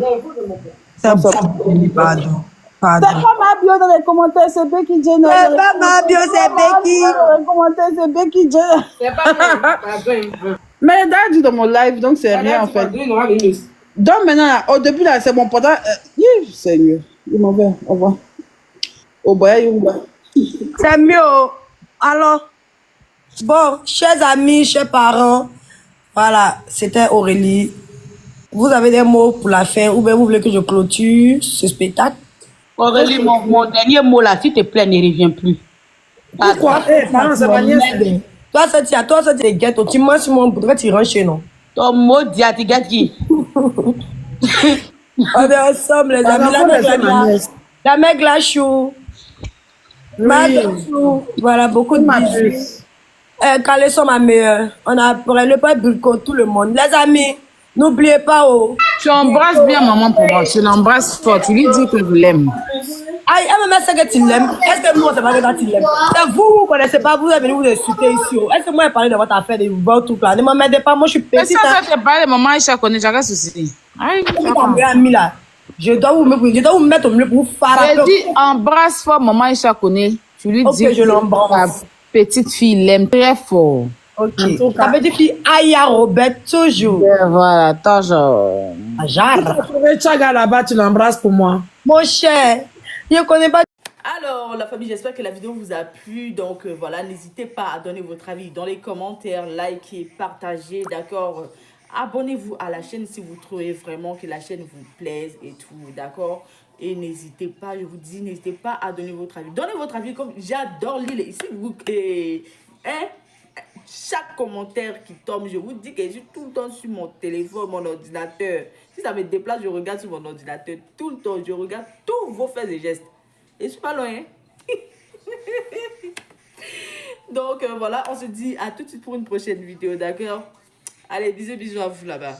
C'est bon, pardon. C'est pas ma bio dans les commentaires, c'est Becky Jenner. C'est pas ma bio, c'est Becky. Dans les commentaires, c'est Becky Jenner. C'est pas mal. Mais elle dit dans mon live, donc c'est rien en fait. Donc maintenant, au début là, c'est mon portable. Seigneur, il m'en va. Au revoir. Au revoir. C'est mieux. Alors, bon, chers amis, chers parents, voilà, c'était Aurélie. Vous avez des mots pour la fin ou bien vous voulez que je clôture ce spectacle? Aurélie, mon dernier mot là, s'il te plaît, ne reviens plus. Pourquoi? Pardon, c'est ma nièce. Toi, ça, tu es ghetto. Tu manges sur mon boudre, tu rentres chez nous. Ton mot dit à tes gars qui. On est ensemble, les amis. La mère Glachou. Chou. Voilà, beaucoup de bisous. Caleçon, ma meilleure. On a pour le pas bulco tout le monde. Les amis, n'oubliez pas. Tu embrasses bien maman pour moi. Tu l'embrasses fort. Tu lui dis que vous l'aimez. Aïe, elle me dit que tu l'aimes. Est-ce que nous, on ne sait pas que tu l'aimes? C'est vous ne connaissez pas, vous êtes venu vous insulter ici. Est-ce que moi, j'ai parlé de votre affaire, de votre truc là? Ne m'emmerdez pas, moi, je suis petite. Mais ça fait parler de maman Aïcha connaît, j'ai souci. Aïe, je dois vous mettre au milieu pour vous faire. J'ai dit embrasse fort maman Aïcha connaît. Tu lui dis que je l'embrasse. Ta petite fille l'aime très fort. Ok. Ta petite fille Aya Robert, toujours. Voilà, toujours. Jarre. Tchaga là-bas, tu l'embrasses pour moi. Mon cher, je ne connais pas. Alors la famille, j'espère que la vidéo vous a plu. Donc voilà, n'hésitez pas à donner votre avis dans les commentaires, likez, partagez, d'accord. Abonnez-vous à la chaîne si vous trouvez vraiment que la chaîne vous plaise et tout, d'accord. Et n'hésitez pas, je vous dis, n'hésitez pas à donner votre avis. Donnez votre avis, comme j'adore lire ici. Chaque commentaire qui tombe, je vous dis que je suis tout le temps sur mon téléphone, mon ordinateur. Si ça me déplace, je regarde sur mon ordinateur tout le temps. Je regarde tous vos faits et gestes. Et je suis pas loin. Hein? Donc voilà, on se dit à tout de suite pour une prochaine vidéo, d'accord? Allez, bisous à vous là-bas.